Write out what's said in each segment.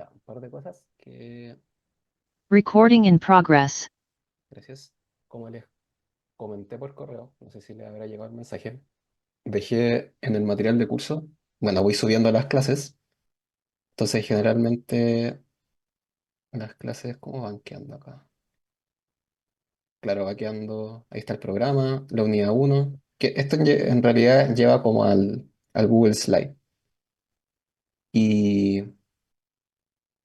Ya, un par de cosas que, Recording in progress. gracias, como les comenté por correo, no sé si les habrá llegado el mensaje, dejé en el material de curso, bueno, voy subiendo las clases, entonces generalmente las clases, ¿cómo van quedando acá? Claro, va quedando, ahí está el programa, la unidad uno que esto en realidad lleva como al Google Slide, y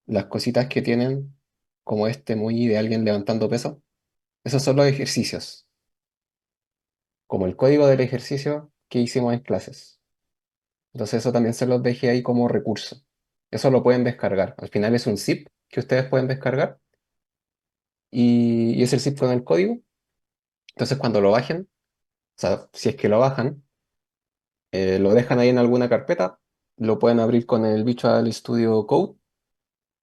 las cositas que tienen, como este muy de alguien levantando peso, esos son los ejercicios, como el código del ejercicio que hicimos en clases. Entonces eso también se los dejé ahí como recurso. Eso lo pueden descargar. Al final es un zip que ustedes pueden descargar y ese zip con el código. Entonces cuando lo bajen, o sea, si es que lo bajan, lo dejan ahí en alguna carpeta, lo pueden abrir con el Visual Studio Code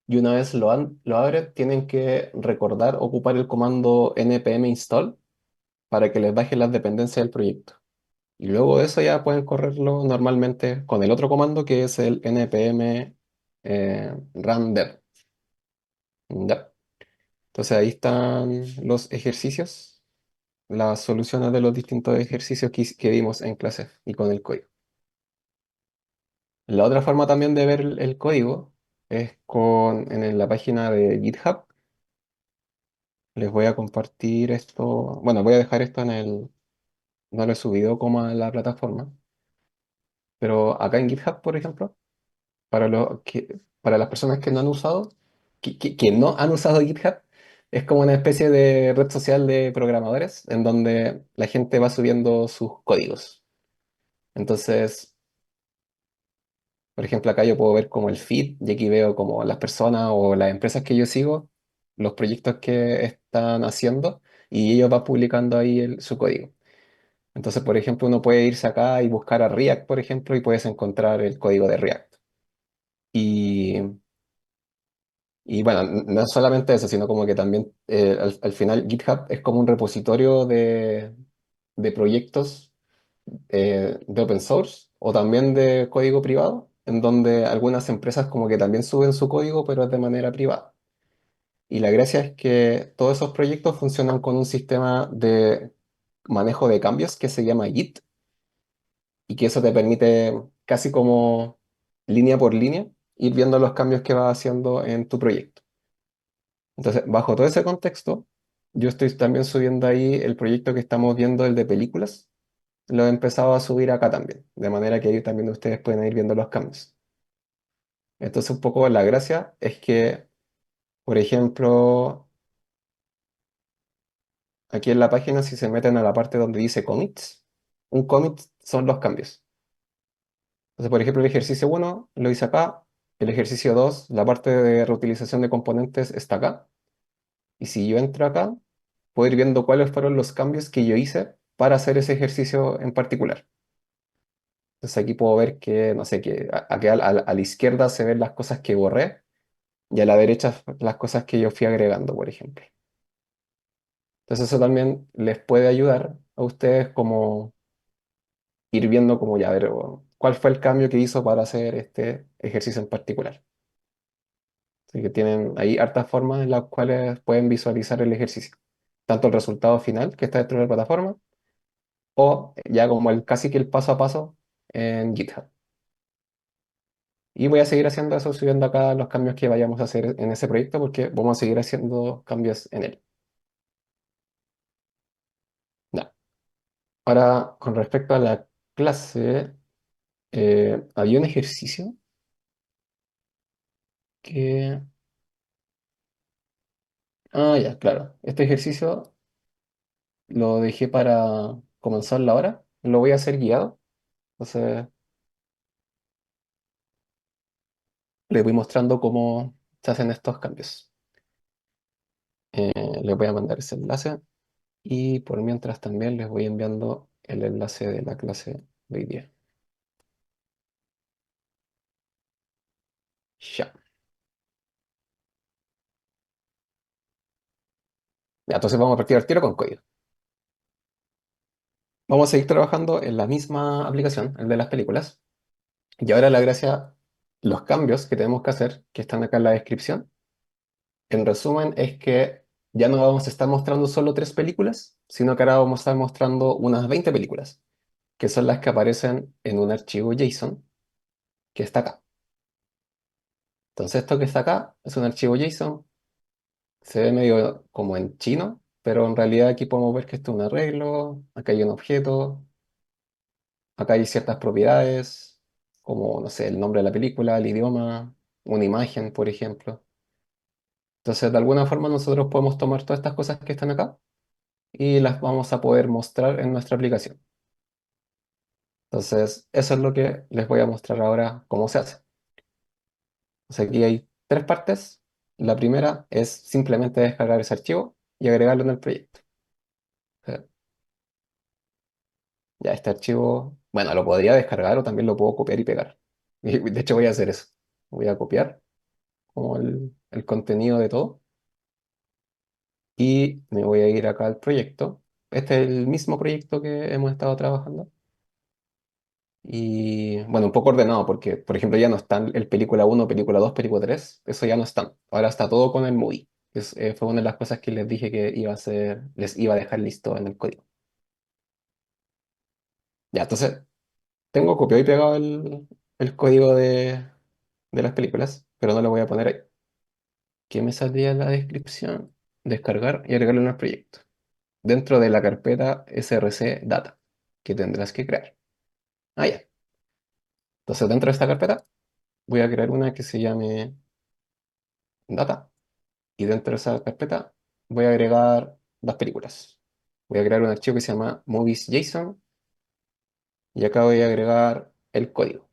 y una vez lo abren, tienen que recordar ocupar el comando npm install para que les baje las dependencias del proyecto. Y luego de eso ya pueden correrlo normalmente con el otro comando que es el npm run dev. Ya. Entonces ahí están los ejercicios, las soluciones de los distintos ejercicios que vimos en clase y con el código. La otra forma también de ver el código es en la página de GitHub. Les voy a compartir esto. Bueno, voy a dejar esto no lo he subido como a la plataforma, pero acá en GitHub, por ejemplo, para las personas que no han usado, que no han usado GitHub, es como una especie de red social de programadores en donde la gente va subiendo sus códigos. Entonces, por ejemplo, acá yo puedo ver como el feed y aquí veo como las personas o las empresas que yo sigo, los proyectos que están haciendo y ellos van publicando ahí su código. Entonces, por ejemplo, uno puede irse acá y buscar a React, por ejemplo, y puedes encontrar el código de React. Y Y bueno, no solamente eso, sino como que también al final GitHub es como un repositorio de proyectos de open source o también de código privado, en donde algunas empresas como que también suben su código, pero es de manera privada. Y la gracia es que todos esos proyectos funcionan con un sistema de manejo de cambios que se llama Git y que eso te permite casi como línea por línea ir viendo los cambios que vas haciendo en tu proyecto. Entonces, bajo todo ese contexto, yo estoy también subiendo ahí el proyecto que estamos viendo, el de películas. Lo he empezado a subir acá también, de manera que ahí también ustedes pueden ir viendo los cambios. Entonces, un poco la gracia es que, por ejemplo, aquí en la página, si se meten a la parte donde dice commits, un commit son los cambios. Entonces, por ejemplo, el ejercicio uno lo hice acá, el ejercicio 2 la parte de reutilización de componentes está acá. Y si yo entro acá, puedo ir viendo cuáles fueron los cambios que yo hice para hacer ese ejercicio en particular. Entonces aquí puedo ver que, no sé, que aquí a la izquierda se ven las cosas que borré y a la derecha las cosas que yo fui agregando, por ejemplo. Entonces eso también les puede ayudar a ustedes como ir viendo como ya, ver, cuál fue el cambio que hizo para hacer este ejercicio en particular. Así que tienen ahí hartas formas en las cuales pueden visualizar el ejercicio. Tanto el resultado final que está dentro de la plataforma, o ya como casi que el paso a paso en GitHub. Y voy a seguir haciendo eso, subiendo acá los cambios que vayamos a hacer en ese proyecto, porque vamos a seguir haciendo cambios en él. Ya. Ahora, con respecto a la clase, había un ejercicio que... Ah, ya, claro. Este ejercicio lo dejé para comenzar la hora. Lo voy a hacer guiado. Entonces, les voy mostrando cómo se hacen estos cambios. Les voy a mandar ese enlace. Y por mientras también les voy enviando el enlace de la clase de hoy día. Ya. Ya, entonces vamos a partir al tiro con código. Vamos a seguir trabajando en la misma aplicación, el de las películas. Y ahora la gracia, los cambios que tenemos que hacer, que están acá en la descripción, en resumen, es que ya no vamos a estar mostrando solo 3 películas, sino que ahora vamos a estar mostrando unas 20 películas, que son las que aparecen en un archivo JSON que está acá. Entonces, esto que está acá es un archivo JSON, se ve medio como en chino, pero en realidad aquí podemos ver que esto es un arreglo, acá hay un objeto, acá hay ciertas propiedades, como, no sé, el nombre de la película, el idioma, una imagen, por ejemplo. Entonces, de alguna forma nosotros podemos tomar todas estas cosas que están acá y las vamos a poder mostrar en nuestra aplicación. Entonces, eso es lo que les voy a mostrar ahora cómo se hace. O sea, aquí hay 3 partes. La primera es simplemente descargar ese archivo y agregarlo en el proyecto. O sea, ya este archivo, bueno, lo podría descargar o también lo puedo copiar y pegar. Y de hecho voy a hacer eso. Voy a copiar como el contenido de todo y me voy a ir acá al proyecto. Este es el mismo proyecto que hemos estado trabajando. Y bueno, un poco ordenado porque, por ejemplo, ya no están el película uno, película 2, película 3. Eso ya no están. Ahora está todo con el movie. Fue una de las cosas que les dije que iba a hacer, les iba a dejar listo en el código. Ya, entonces tengo copiado y pegado el código de las películas, pero no lo voy a poner ahí. ¿Qué me saldría en la descripción? Descargar y agregarlo en el proyecto. Dentro de la carpeta src data que tendrás que crear. Ah, ya. Entonces dentro de esta carpeta voy a crear una que se llame data. Y dentro de esa carpeta voy a agregar 2 películas. Voy a crear un archivo que se llama movies.json y acá voy a agregar el código.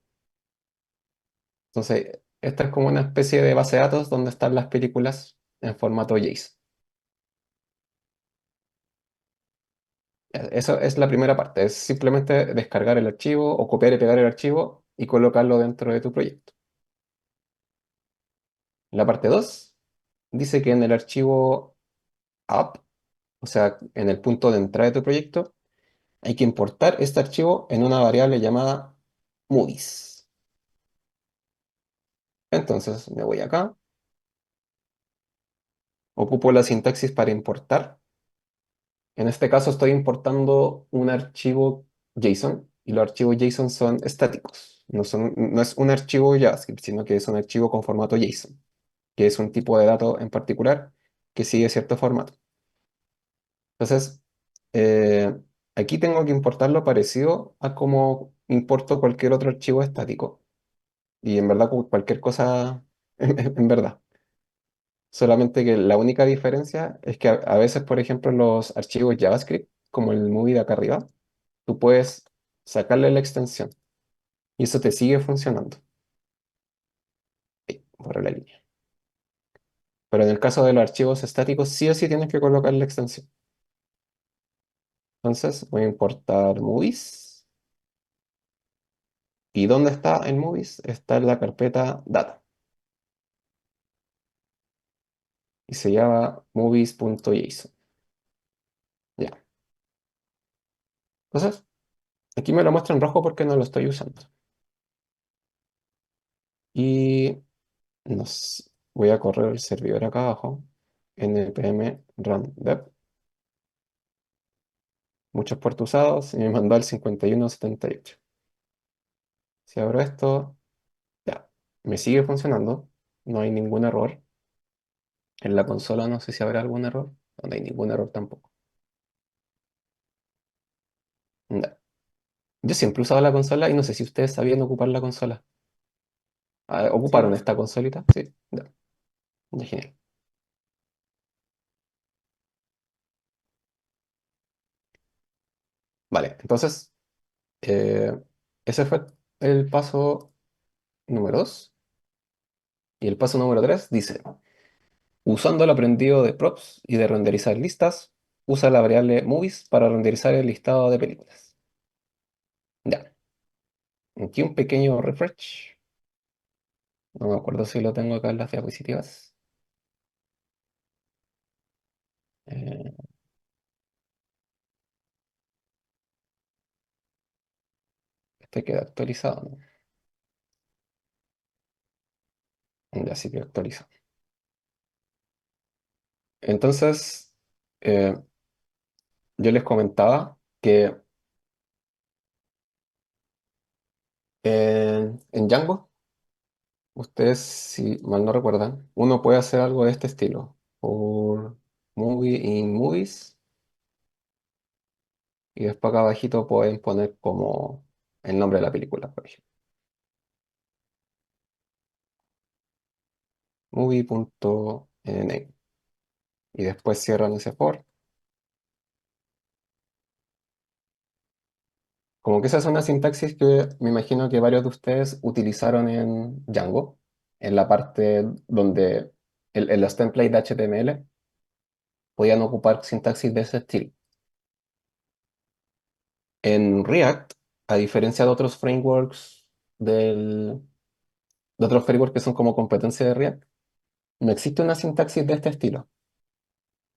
Entonces, esta es como una especie de base de datos donde están las películas en formato JSON. Eso es la primera parte, es simplemente descargar el archivo o copiar y pegar el archivo y colocarlo dentro de tu proyecto. La parte 2 dice que en el archivo app, o sea, en el punto de entrada de tu proyecto, hay que importar este archivo en una variable llamada movies. Entonces me voy acá, ocupo la sintaxis para importar. En este caso estoy importando un archivo JSON y los archivos JSON son estáticos. No es un archivo JavaScript, sino que es un archivo con formato JSON, que es un tipo de dato en particular que sigue cierto formato. Entonces, eh, aquí tengo que importarlo parecido a como importo cualquier otro archivo estático. Y en verdad, como cualquier cosa, en verdad. Solamente que la única diferencia es que a veces, por ejemplo, los archivos JavaScript, como el movie de acá arriba, tú puedes sacarle la extensión y eso te sigue funcionando. Borra la línea. Pero en el caso de los archivos estáticos, sí o sí tienes que colocar la extensión. Entonces voy a importar movies. ¿Y dónde está el movies? Está en la carpeta data y se llama movies.json. Ya. Entonces, aquí me lo muestra en rojo porque no lo estoy usando. Y voy a correr el servidor acá abajo, npm run dev, muchos puertos usados, y me mandó al 5178. Si abro esto, ya, me sigue funcionando, no hay ningún error. En la consola no sé si habrá algún error, no hay ningún error tampoco. Ya. Yo siempre he usado la consola y no sé si ustedes sabían ocupar la consola. Ah, Sí, ¿ocuparon esta perfecto. consolita? Sí, ya, ya, genial. Vale, entonces, eh, ese fue el paso número 2. Y el paso número 3 dice: usando el aprendido de props y de renderizar listas, usa la variable movies para renderizar el listado de películas. Ya, aquí un pequeño refresh. No me acuerdo si lo tengo acá en las diapositivas. Eh, este queda actualizado, ¿no? Ya sí que actualizo. Entonces, eh, yo les comentaba que en Django, ustedes, si mal no recuerdan, uno puede hacer algo de este estilo. Por Movie in Movies, y después acá abajito pueden poner como el nombre de la película, por ejemplo. Movie.name. Y después cierran ese for. Como que esa es una sintaxis que me imagino que varios de ustedes utilizaron en Django, en la parte donde en los templates de HTML podían ocupar sintaxis de ese estilo. En React, a diferencia de otros frameworks de otros frameworks que son como competencia de React, no existe una sintaxis de este estilo,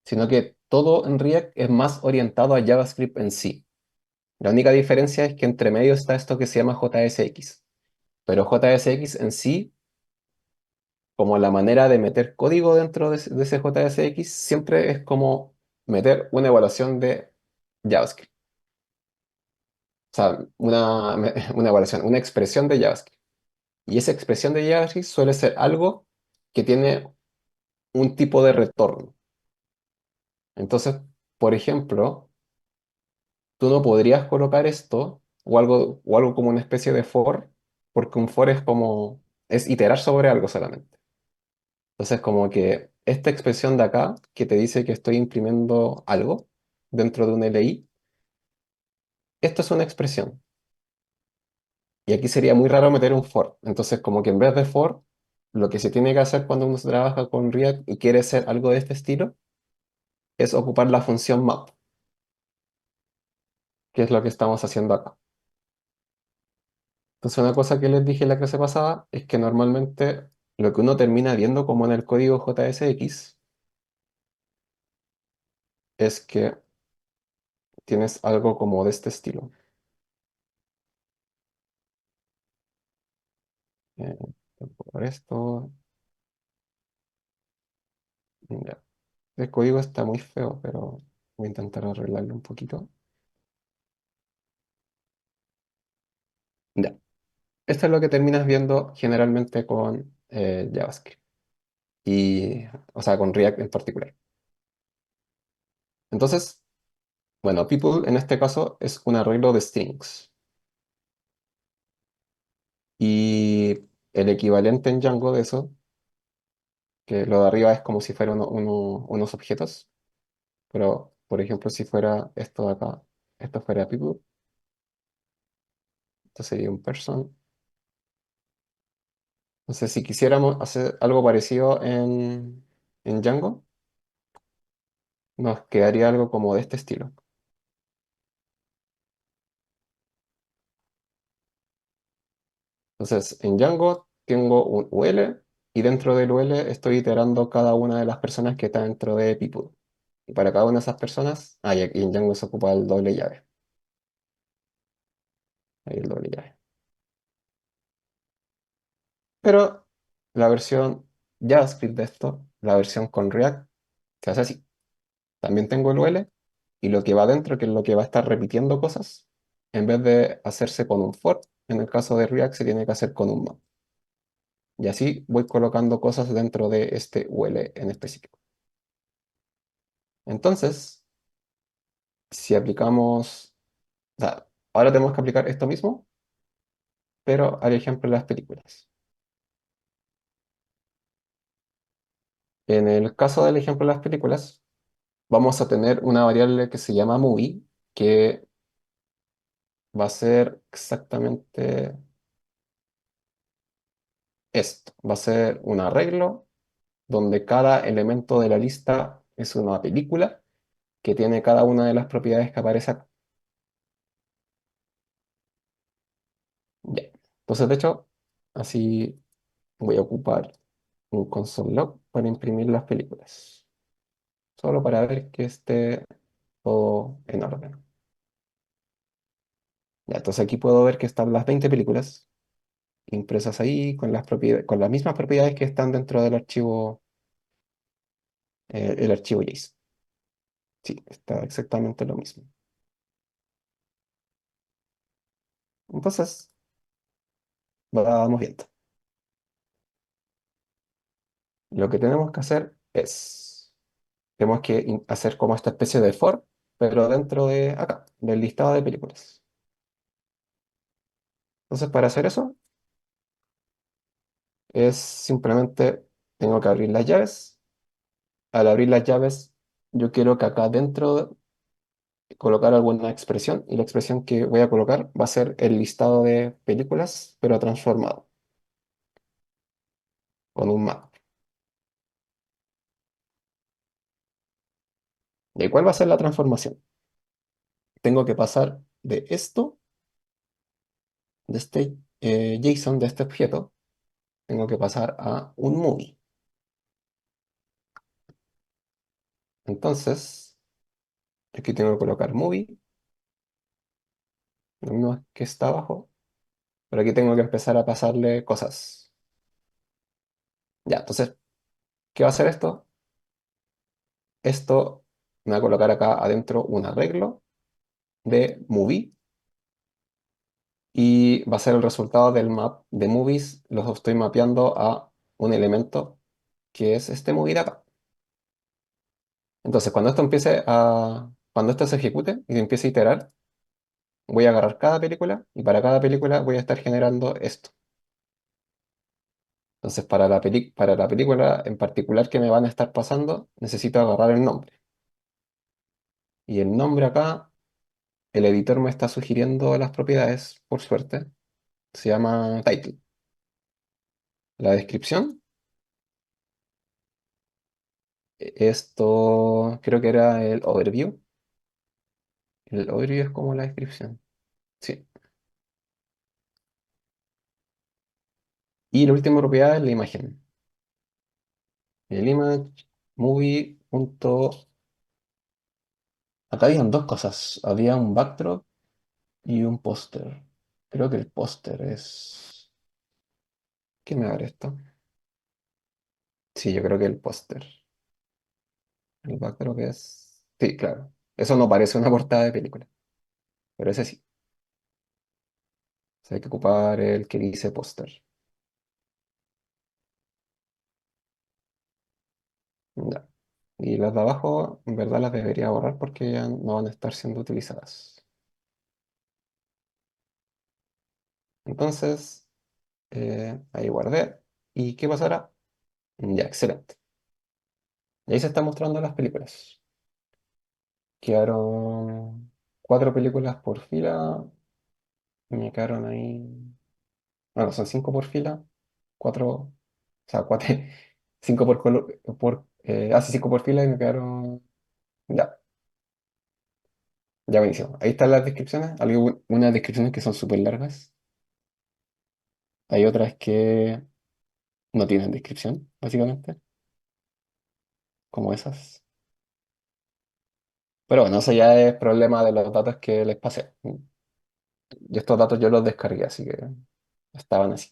sino que todo en React es más orientado a JavaScript en sí. La única diferencia es que entre medio está esto que se llama JSX, pero JSX en sí, como la manera de meter código dentro de ese JSX, siempre es como meter una evaluación de JavaScript. O sea, una evaluación, una expresión de JavaScript. Y esa expresión de JavaScript suele ser algo que tiene un tipo de retorno. Entonces, por ejemplo, tú no podrías colocar esto o algo como una especie de for, porque un for es como, es iterar sobre algo solamente. Entonces, como que esta expresión de acá, que te dice que estoy imprimiendo algo dentro de un LI, esto es una expresión. Y aquí sería muy raro meter un for. Entonces, como que en vez de for, lo que se tiene que hacer cuando uno trabaja con React y quiere hacer algo de este estilo, es ocupar la función map, que es lo que estamos haciendo acá. Entonces, una cosa que les dije en la clase pasada es que normalmente lo que uno termina viendo como en el código JSX es que tienes algo como de este estilo. Eh, por esto, ya. El código está muy feo, pero voy a intentar arreglarlo un poquito. Ya. Esto es lo que terminas viendo generalmente con JavaScript. Y, o sea, con React en particular. Entonces, bueno, people en este caso es un arreglo de strings. Y el equivalente en Django de eso, que lo de arriba es como si fueran unos objetos, pero por ejemplo, si fuera esto de acá, esto fuera people, esto sería un person. Entonces, si quisiéramos hacer algo parecido en Django, nos quedaría algo como de este estilo. Entonces, en Django tengo un UL y dentro del UL estoy iterando cada una de las personas que está dentro de people. Y para cada una de esas personas, y aquí en Django se ocupa el doble llave. Ahí el doble llave. Pero la versión JavaScript de esto, la versión con React, se hace así. También tengo el UL y lo que va dentro, que es lo que va a estar repitiendo cosas, en vez de hacerse con un for, en el caso de React se tiene que hacer con un map. Y así voy colocando cosas dentro de este UL en específico. Entonces, si aplicamos, o sea, ahora tenemos que aplicar esto mismo, pero al ejemplo de las películas. En el caso del ejemplo de las películas, vamos a tener una variable que se llama movie, que va a ser exactamente esto. Va a ser un arreglo donde cada elemento de la lista es una película que tiene cada una de las propiedades que aparece acá. Ya. Entonces, de hecho, así voy a ocupar un console log para imprimir las películas, solo para ver que esté todo en orden. Ya, entonces aquí puedo ver que están las 20 películas impresas ahí con con las mismas propiedades que están dentro del archivo, el archivo JSON. Sí, está exactamente lo mismo. Entonces, vamos viendo. Lo que tenemos que hacer es, tenemos que hacer como esta especie de for, pero dentro de acá, del listado de películas. Entonces, para hacer eso, es simplemente, tengo que abrir las llaves. Al abrir las llaves, yo quiero que acá dentro colocar alguna expresión, y la expresión que voy a colocar va a ser el listado de películas, pero transformado, con un map. ¿Y cuál va a ser la transformación? Tengo que pasar de esto, de este JSON, de este objeto, tengo que pasar a un movie. Entonces, aquí tengo que colocar movie, lo mismo que está abajo, pero aquí tengo que empezar a pasarle cosas. Ya, entonces, ¿qué va a hacer esto? Esto me va a colocar acá adentro un arreglo de movie y va a ser el resultado del map de movies. Los estoy mapeando a un elemento que es este movie de acá. Entonces, cuando esto se ejecute y empiece a iterar, voy a agarrar cada película y para cada película voy a estar generando esto. Entonces, para la película en particular que me van a estar pasando, necesito agarrar el nombre. Y el nombre acá, el editor me está sugiriendo las propiedades, por suerte. Se llama title. La descripción, esto creo que era el overview. El overview es como la descripción. Sí. Y la última propiedad es la imagen. El image movie. Acá habían dos cosas. Había un backdrop y un póster. Creo que el póster es. ¿Qué me abre esto? Sí, yo creo que el póster. El backdrop es. Sí, claro. Eso no parece una portada de película, pero ese sí. O sea, hay que ocupar el que dice póster. Ya. Y las de abajo, en verdad las debería borrar porque ya no van a estar siendo utilizadas. Entonces, ahí guardé. ¿Y qué pasará? Ya, excelente. Y ahí se están mostrando las películas. Quedaron cuatro películas por fila. Me quedaron ahí. Bueno, son cinco por fila. Cuatro. O sea, cuatro. Cinco sí, cinco por fila y me quedaron. Ya, ya buenísimo. Ahí están las descripciones. Unas descripciones que son súper largas. Hay otras que no tienen descripción, básicamente, como esas. Pero bueno, eso ya es problema de los datos que les pasé. Y estos datos yo los descargué, así que estaban así.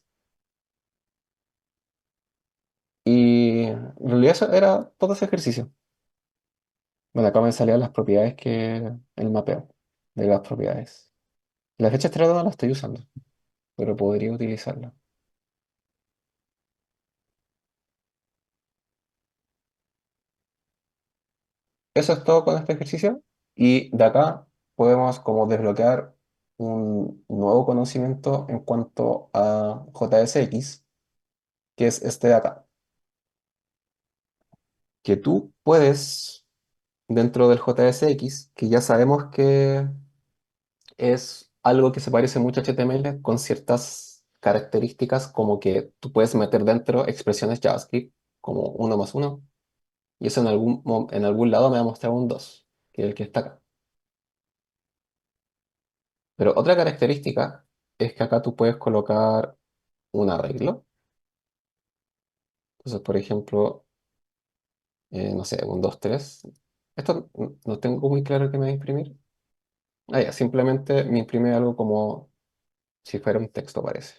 Y en realidad eso era todo ese ejercicio. Bueno, acá me salían las propiedades el mapeo de las propiedades. La fecha estrella no la estoy usando, pero podría utilizarla. Eso es todo con este ejercicio. Y de acá podemos como desbloquear un nuevo conocimiento en cuanto a JSX, que es este de acá. Que tú puedes, dentro del JSX, que ya sabemos que es algo que se parece mucho a HTML con ciertas características como que tú puedes meter dentro expresiones JavaScript como uno más uno, y eso en algún lado me va a mostrar un 2 que es el que está acá. Pero otra característica es que acá tú puedes colocar un arreglo. Entonces, por ejemplo, no sé, un 2 tres. Esto no tengo muy claro qué me va a imprimir. Ah, ya, simplemente me imprime algo como si fuera un texto, parece.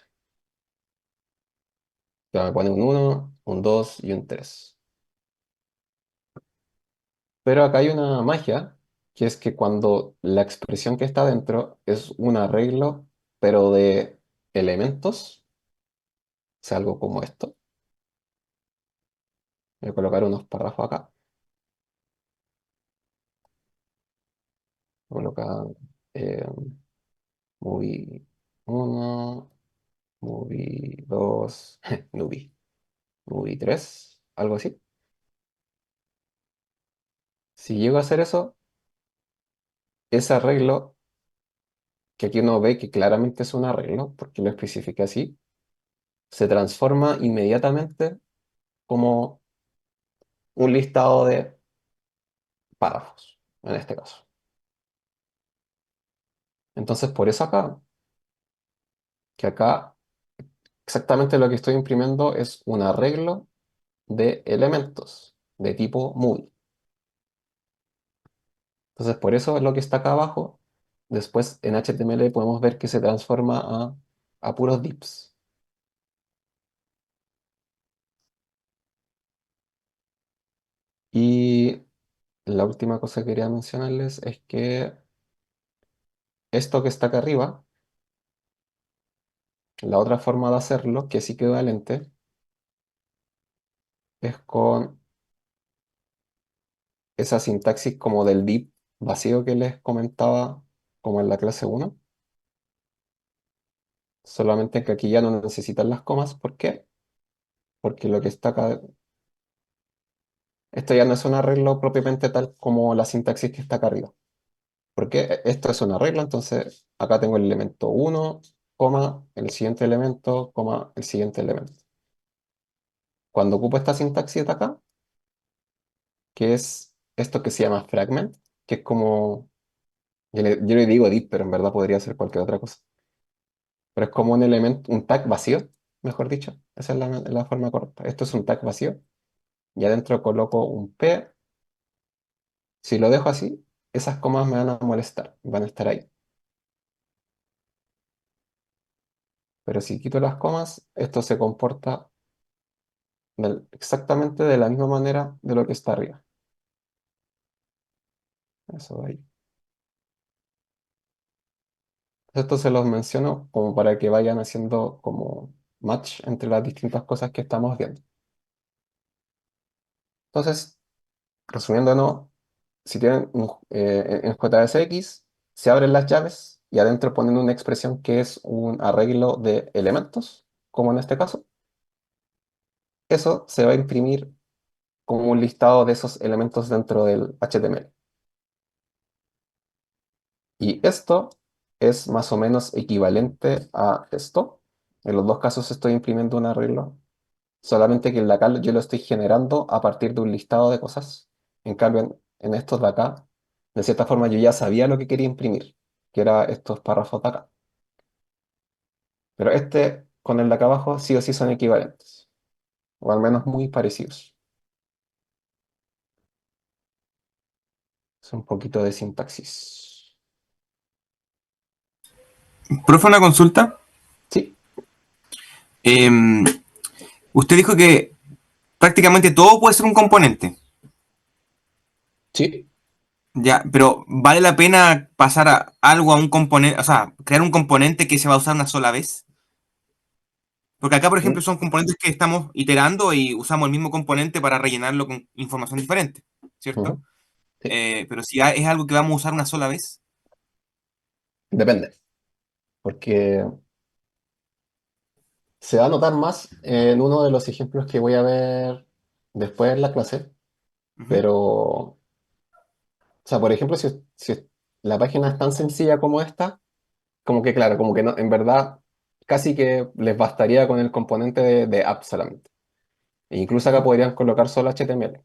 Ya me pone un uno, un 2 y un 3. Pero acá hay una magia, que es que cuando la expresión que está dentro es un arreglo, pero de elementos, o sea, algo como esto. Voy a colocar unos párrafos acá. Voy a colocar eh, movie 1, movie 2, movie 3, algo así. Si llego a hacer eso, ese arreglo, que aquí uno ve que claramente es un arreglo, porque lo especifique así, se transforma inmediatamente como un listado de párrafos, en este caso. Entonces, por eso acá, que acá exactamente lo que estoy imprimiendo es un arreglo de elementos de tipo movie. Entonces, por eso es lo que está acá abajo. Después en HTML podemos ver que se transforma a puros divs. Y la última cosa que quería mencionarles es que esto que está acá arriba, la otra forma de hacerlo, que es equivalente, es con esa sintaxis como del div vacío que les comentaba como en la clase uno. Solamente que aquí ya no necesitan las comas. ¿Por qué? Porque lo que está acá, esto ya no es un arreglo propiamente tal como la sintaxis que está acá arriba. Porque esto es un arreglo, entonces acá tengo el elemento uno, coma, el siguiente elemento, coma, el siguiente elemento. Cuando ocupo esta sintaxis de acá, que es esto que se llama fragment, que es como, yo le digo div, pero en verdad podría ser cualquier otra cosa. Pero es como un elemento, un tag vacío, mejor dicho. Esa es la forma correcta. Esto es un tag vacío. Y adentro coloco un P. Si lo dejo así, esas comas me van a molestar, van a estar ahí. Pero si quito las comas, esto se comporta exactamente de la misma manera de lo que está arriba. Eso de ahí. Esto se los menciono como para que vayan haciendo como match entre las distintas cosas que estamos viendo. Entonces, resumiéndonos, si tienen en JSX, se abren las llaves y adentro ponen una expresión que es un arreglo de elementos, como en este caso. Eso se va a imprimir como un listado de esos elementos dentro del HTML. Y esto es más o menos equivalente a esto. En los dos casos estoy imprimiendo un arreglo, solamente que en la acá yo lo estoy generando a partir de un listado de cosas. En cambio, en estos de acá, de cierta forma yo ya sabía lo que quería imprimir, que era estos párrafos de acá. Pero este con el de acá abajo sí o sí son equivalentes, o al menos muy parecidos. Es un poquito de sintaxis. Profe, una consulta. Sí, Eh, Usted dijo que prácticamente todo puede ser un componente. sí. Ya, pero ¿vale la pena pasar a algo a un componente, o sea, crear un componente que se va a usar una sola vez? Porque acá, por ejemplo, Mm, son componentes que estamos iterando y usamos el mismo componente para rellenarlo con información diferente, ¿cierto? ujú, sí. Pero si es algo que vamos a usar una sola vez. Depende, porque se va a notar más en uno de los ejemplos que voy a ver después en la clase, Ujú. pero, o sea, por ejemplo, si la página es tan sencilla como esta, como que claro, como que no, en verdad casi que les bastaría con el componente de app solamente. E incluso acá Ujú. podrían colocar solo HTML,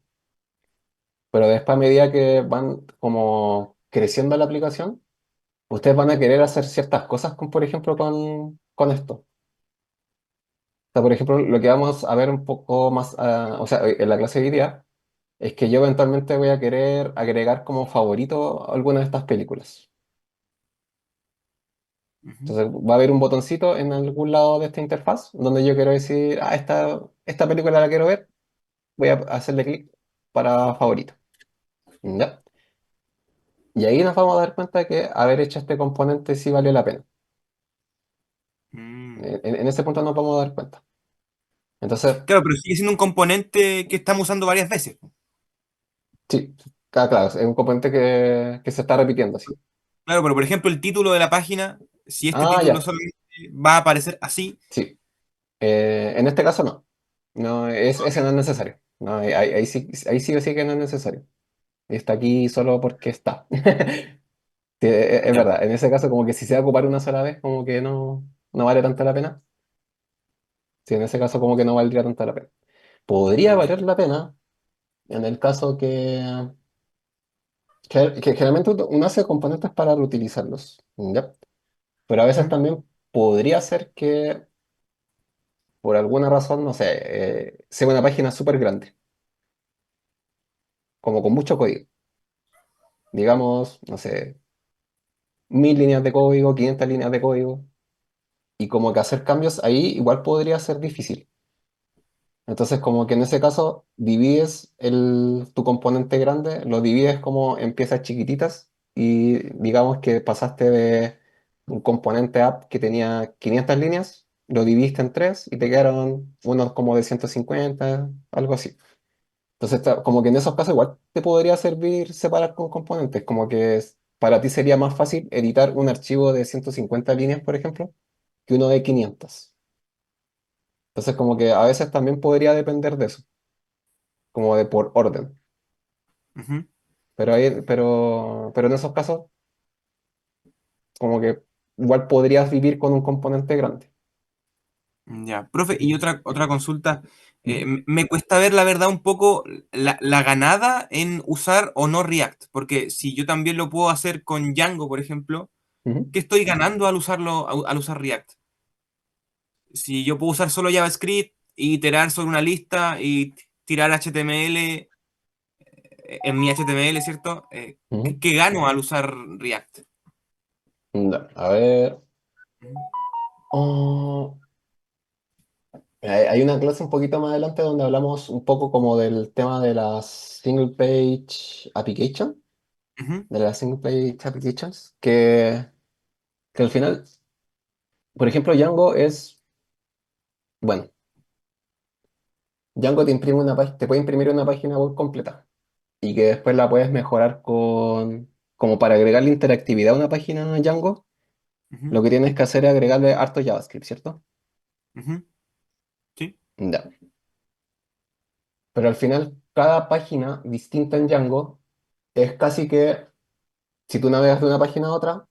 pero después a medida que van como creciendo la aplicación, ustedes van a querer hacer ciertas cosas, con, por ejemplo, con esto. O sea, por ejemplo, lo que vamos a ver un poco más, o sea, en la clase de hoy día, es que yo eventualmente voy a querer agregar como favorito alguna de estas películas. Ujú. Entonces va a haber un botoncito en algún lado de esta interfaz donde yo quiero decir, esta película la quiero ver, voy a hacerle clic para favorito. ¿Ya? Y ahí nos vamos a dar cuenta que haber hecho este componente sí valió la pena. Mm. En ese punto nos vamos a dar cuenta. Entonces, Claro, pero sigue siendo un componente que estamos usando varias veces. sí, claro, es un componente que se está repitiendo, sí. Claro, pero por ejemplo, el título de la página, si este Ah, título ya, solamente va a aparecer así. sí. En este caso no. No, ese no es necesario. No, ahí sí o sí que no es necesario. Está aquí solo porque está. Sí, es Ya. verdad. En ese caso, como que si se va a ocupar una sola vez, como que no vale tanto la pena. Sí, en ese caso, como que no valdría tanto la pena. Podría Ya. valer la pena en el caso que generalmente uno hace componentes para reutilizarlos, ¿ya? Pero a veces Ujú. también podría ser que por alguna razón, no sé, sea una página súper grande, como con mucho código. Digamos, no sé, 1000 líneas de código, 500 líneas de código. Y como que hacer cambios ahí igual podría ser difícil. Entonces, como que en ese caso, divides tu componente grande, lo divides como en piezas chiquititas y digamos que pasaste de un componente app que tenía 500 líneas, lo dividiste en tres y te quedaron unos como de 150 algo así. Entonces, como que en esos casos igual te podría servir separar con componentes, como que para ti sería más fácil editar un archivo de 150 líneas, por ejemplo, que uno de 500. Entonces, como que a veces también podría depender de eso, como de por orden. Ujú. Pero en esos casos, como que igual podrías vivir con un componente grande. Ya, profe, y otra consulta. Ujú, Me cuesta ver la verdad un poco la ganada en usar o no React, porque si yo también lo puedo hacer con Django, por ejemplo, ujú, ¿qué estoy ganando al usarlo, al usar React? Si yo puedo usar solo JavaScript, y iterar sobre una lista y tirar HTML en mi HTML, ¿cierto? ujú. ¿Qué gano al usar React? Ya, a ver. Oh, hay una clase un poquito más adelante donde hablamos un poco como del tema de las single page application, Ujú, de las single page applications, que al final, por ejemplo, Django bueno, Django te puede imprimir una página web completa y que después la puedes mejorar como para agregarle interactividad a una página Django, ujú, lo que tienes que hacer es agregarle harto JavaScript, ¿cierto? ujú, sí. Ya. Pero al final, cada página distinta en Django es casi que, si tú navegas de una página a otra,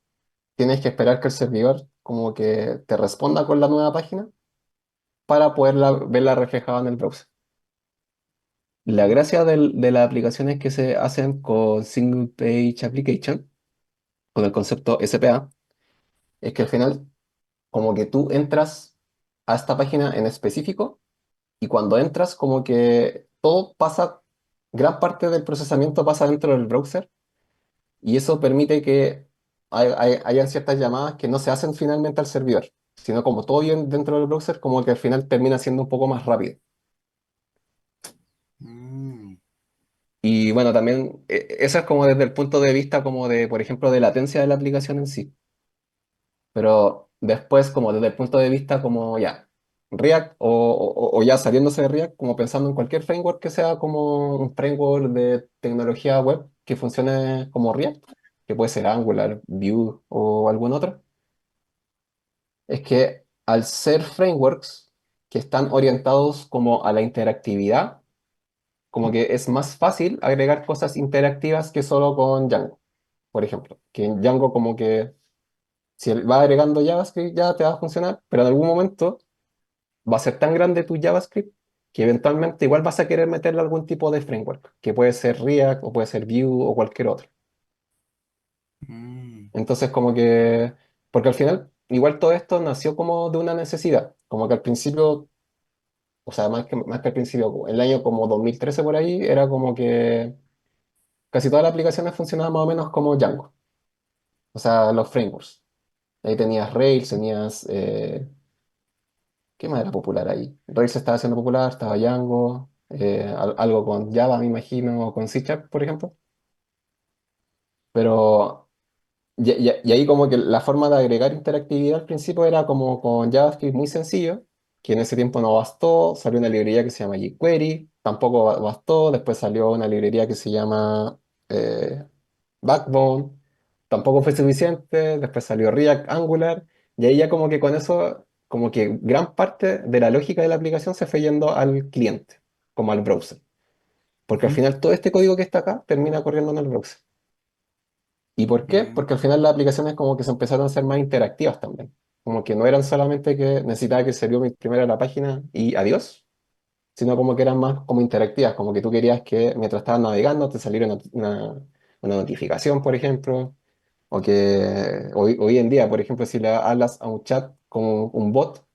tienes que esperar que el servidor como que te responda con la nueva página para poderla verla reflejada en el browser. La Mm, gracia de las aplicaciones que se hacen con Single Page Application, con el concepto SPA, es que al final como que tú entras a esta página en específico y cuando entras como que todo pasa, gran parte del procesamiento pasa dentro del browser y eso permite que hayan ciertas llamadas que no se hacen finalmente al servidor, sino como todo bien dentro del browser, como que al final termina siendo un poco más rápido. mm, Y bueno, también eso es como desde el punto de vista como de, por ejemplo, de latencia de la aplicación en sí. Pero después, como desde el punto de vista como ya, React o ya saliéndose de React, como pensando en cualquier framework que sea como un framework de tecnología web que funcione como React, que puede ser Angular, Vue o algún otro, es que al ser frameworks que están orientados como a la interactividad, como que es más fácil agregar cosas interactivas que solo con Django, por ejemplo. Que en Django como que si va agregando JavaScript ya te va a funcionar, pero en algún momento va a ser tan grande tu JavaScript que eventualmente igual vas a querer meterle algún tipo de framework, que puede ser React o puede ser Vue o cualquier otro. mm, Entonces como que, porque al final igual todo esto nació como de una necesidad, como que al principio, o sea, más que al principio, el año como 2013 por ahí, era como que casi todas las aplicaciones funcionaban más o menos como Django, o sea, los frameworks. Ahí tenías Rails, tenías... ¿qué más era popular ahí? Rails estaba haciendo popular, estaba Django, algo con Java, me imagino, o con C Sharp, por ejemplo. Pero y ahí como que la forma de agregar interactividad al principio era como con JavaScript muy sencillo, que en ese tiempo no bastó, salió una librería que se llama jQuery, tampoco bastó, después salió una librería que se llama eh, Backbone, tampoco fue suficiente, después salió React Angular, y ahí ya como que con eso, como que gran parte de la lógica de la aplicación se fue yendo al cliente, como al browser, porque al Ujú. final todo este código que está acá termina corriendo en el browser. ¿Y por qué? Mm, Porque al final las aplicaciones como que se empezaron a ser más interactivas también. Como que no eran solamente que necesitaba que se vio primero la página y adiós, sino como que eran más como interactivas, como que tú querías que mientras estabas navegando te saliera una notificación, por ejemplo, o que hoy en día, por ejemplo, si le hablas a un chat como un bot,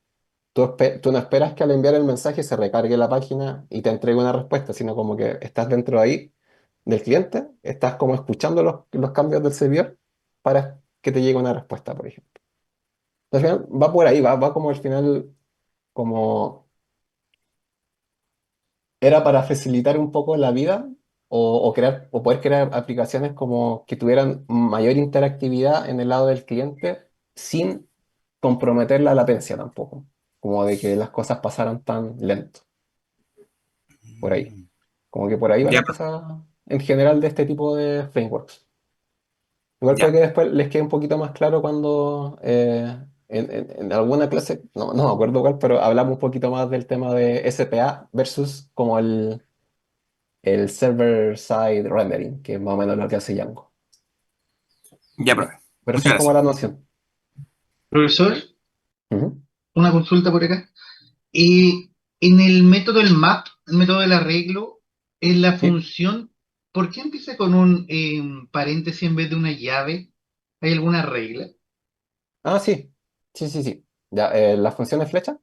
tú no esperas que al enviar el mensaje se recargue la página y te entregue una respuesta, sino como que estás dentro de ahí del cliente, estás como escuchando los cambios del servidor para que te llegue una respuesta, por ejemplo. Entonces, al final va por ahí, va como al final, como era para facilitar un poco la vida o crear, o poder crear aplicaciones como que tuvieran mayor interactividad en el lado del cliente sin comprometer la latencia tampoco, como de que las cosas pasaran tan lento, por ahí. Como que por ahí van Ya, las cosas en general de este tipo de frameworks. Igual puede ya, que después les quede un poquito más claro cuando en alguna clase, no me acuerdo cuál, pero hablamos un poquito más del tema de SPA versus como el server-side rendering, que es más o menos lo que hace Django. ya, Ya. profe. Pero esa Muchas es como gracias. la noción. Profesor, Ujú. una consulta por acá. En el método del map, el método del arreglo, en la Sí. función, ¿por qué empieza con un paréntesis en vez de una llave? ¿Hay alguna regla? Ah, sí. Sí, sí, sí. Ya, las funciones flecha,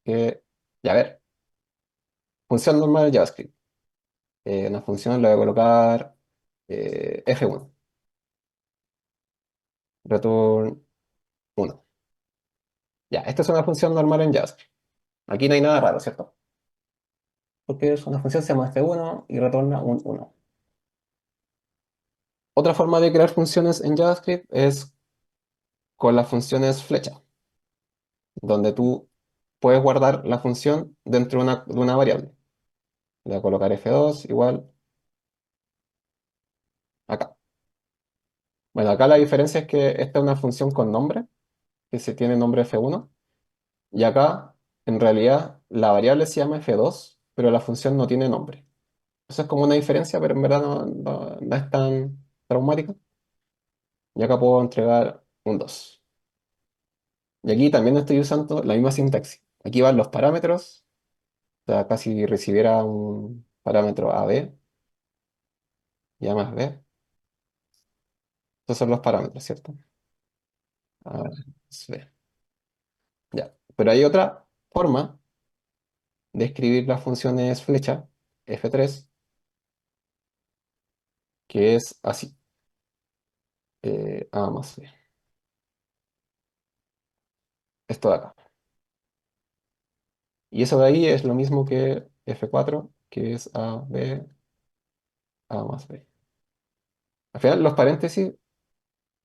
que, ya a ver, función normal de JavaScript. Una función le voy a colocar F1, return 1. Ya, esta es una función normal en JavaScript. Aquí no hay nada raro, ¿cierto? Porque es una función, se llama F1 y retorna un 1. Otra forma de crear funciones en JavaScript es con las funciones flecha, donde tú puedes guardar la función dentro de una variable. Le voy a colocar F2 igual acá. Bueno, acá la diferencia es que esta es una función con nombre, que se tiene nombre F1, y acá en realidad la variable se llama F2, pero la función no tiene nombre. Eso es como una diferencia, pero en verdad no es tan traumática. Y acá puedo entregar un 2. Y aquí también estoy usando la misma sintaxis. Aquí van los parámetros, o sea, acá si recibiera un parámetro AB y A más B, esos son los parámetros, ¿cierto? A más B. Ya. Pero hay otra forma de escribir las funciones flecha, F3, que es así, A más B. Esto de acá. Y eso de ahí es lo mismo que F4, que es A, B, A más B. Al final, los paréntesis,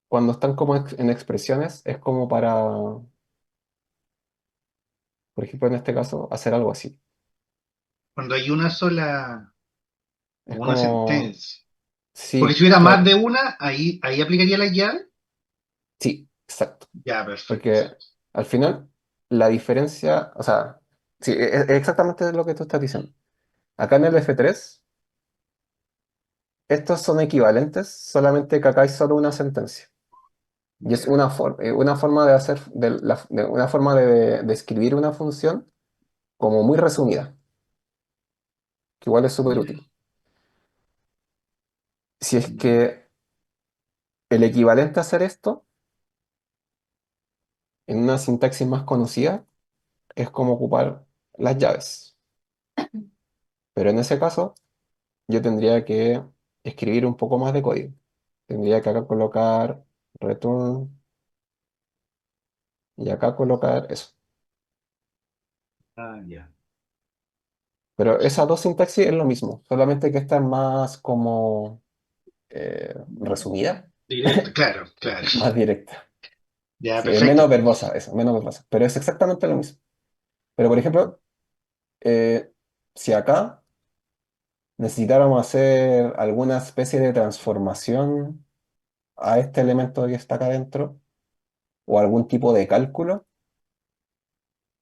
cuando están como en expresiones, es como para, por ejemplo, en este caso, hacer algo así. Cuando hay una sola o Es una como, sentencia. Porque si sí, hubiera más claro, de una, ahí aplicaría la llave. sí, exacto. Ya, perfecto. Porque al final, la diferencia, o sea, sí, es exactamente lo que tú estás diciendo. Acá en el F3, estos son equivalentes, solamente que acá hay solo una sentencia. Y es Ya, una forma de hacer, una forma de escribir una función como muy resumida, que igual es súper ya. útil. Si es que el equivalente a hacer esto en una sintaxis más conocida es como ocupar las llaves. Pero en ese caso, yo tendría que escribir un poco más de código. Tendría que acá colocar return, y acá colocar eso. Ah, ya. Pero esas dos sintaxis es lo mismo, solamente que esta es más como resumida, Directo, claro, claro. más directa. Ya, Sí, es menos perfecto. verbosa, eso, menos verbosa. Pero es exactamente lo mismo. Pero por ejemplo, eh, si acá necesitáramos hacer alguna especie de transformación a este elemento que está acá adentro, o algún tipo de cálculo,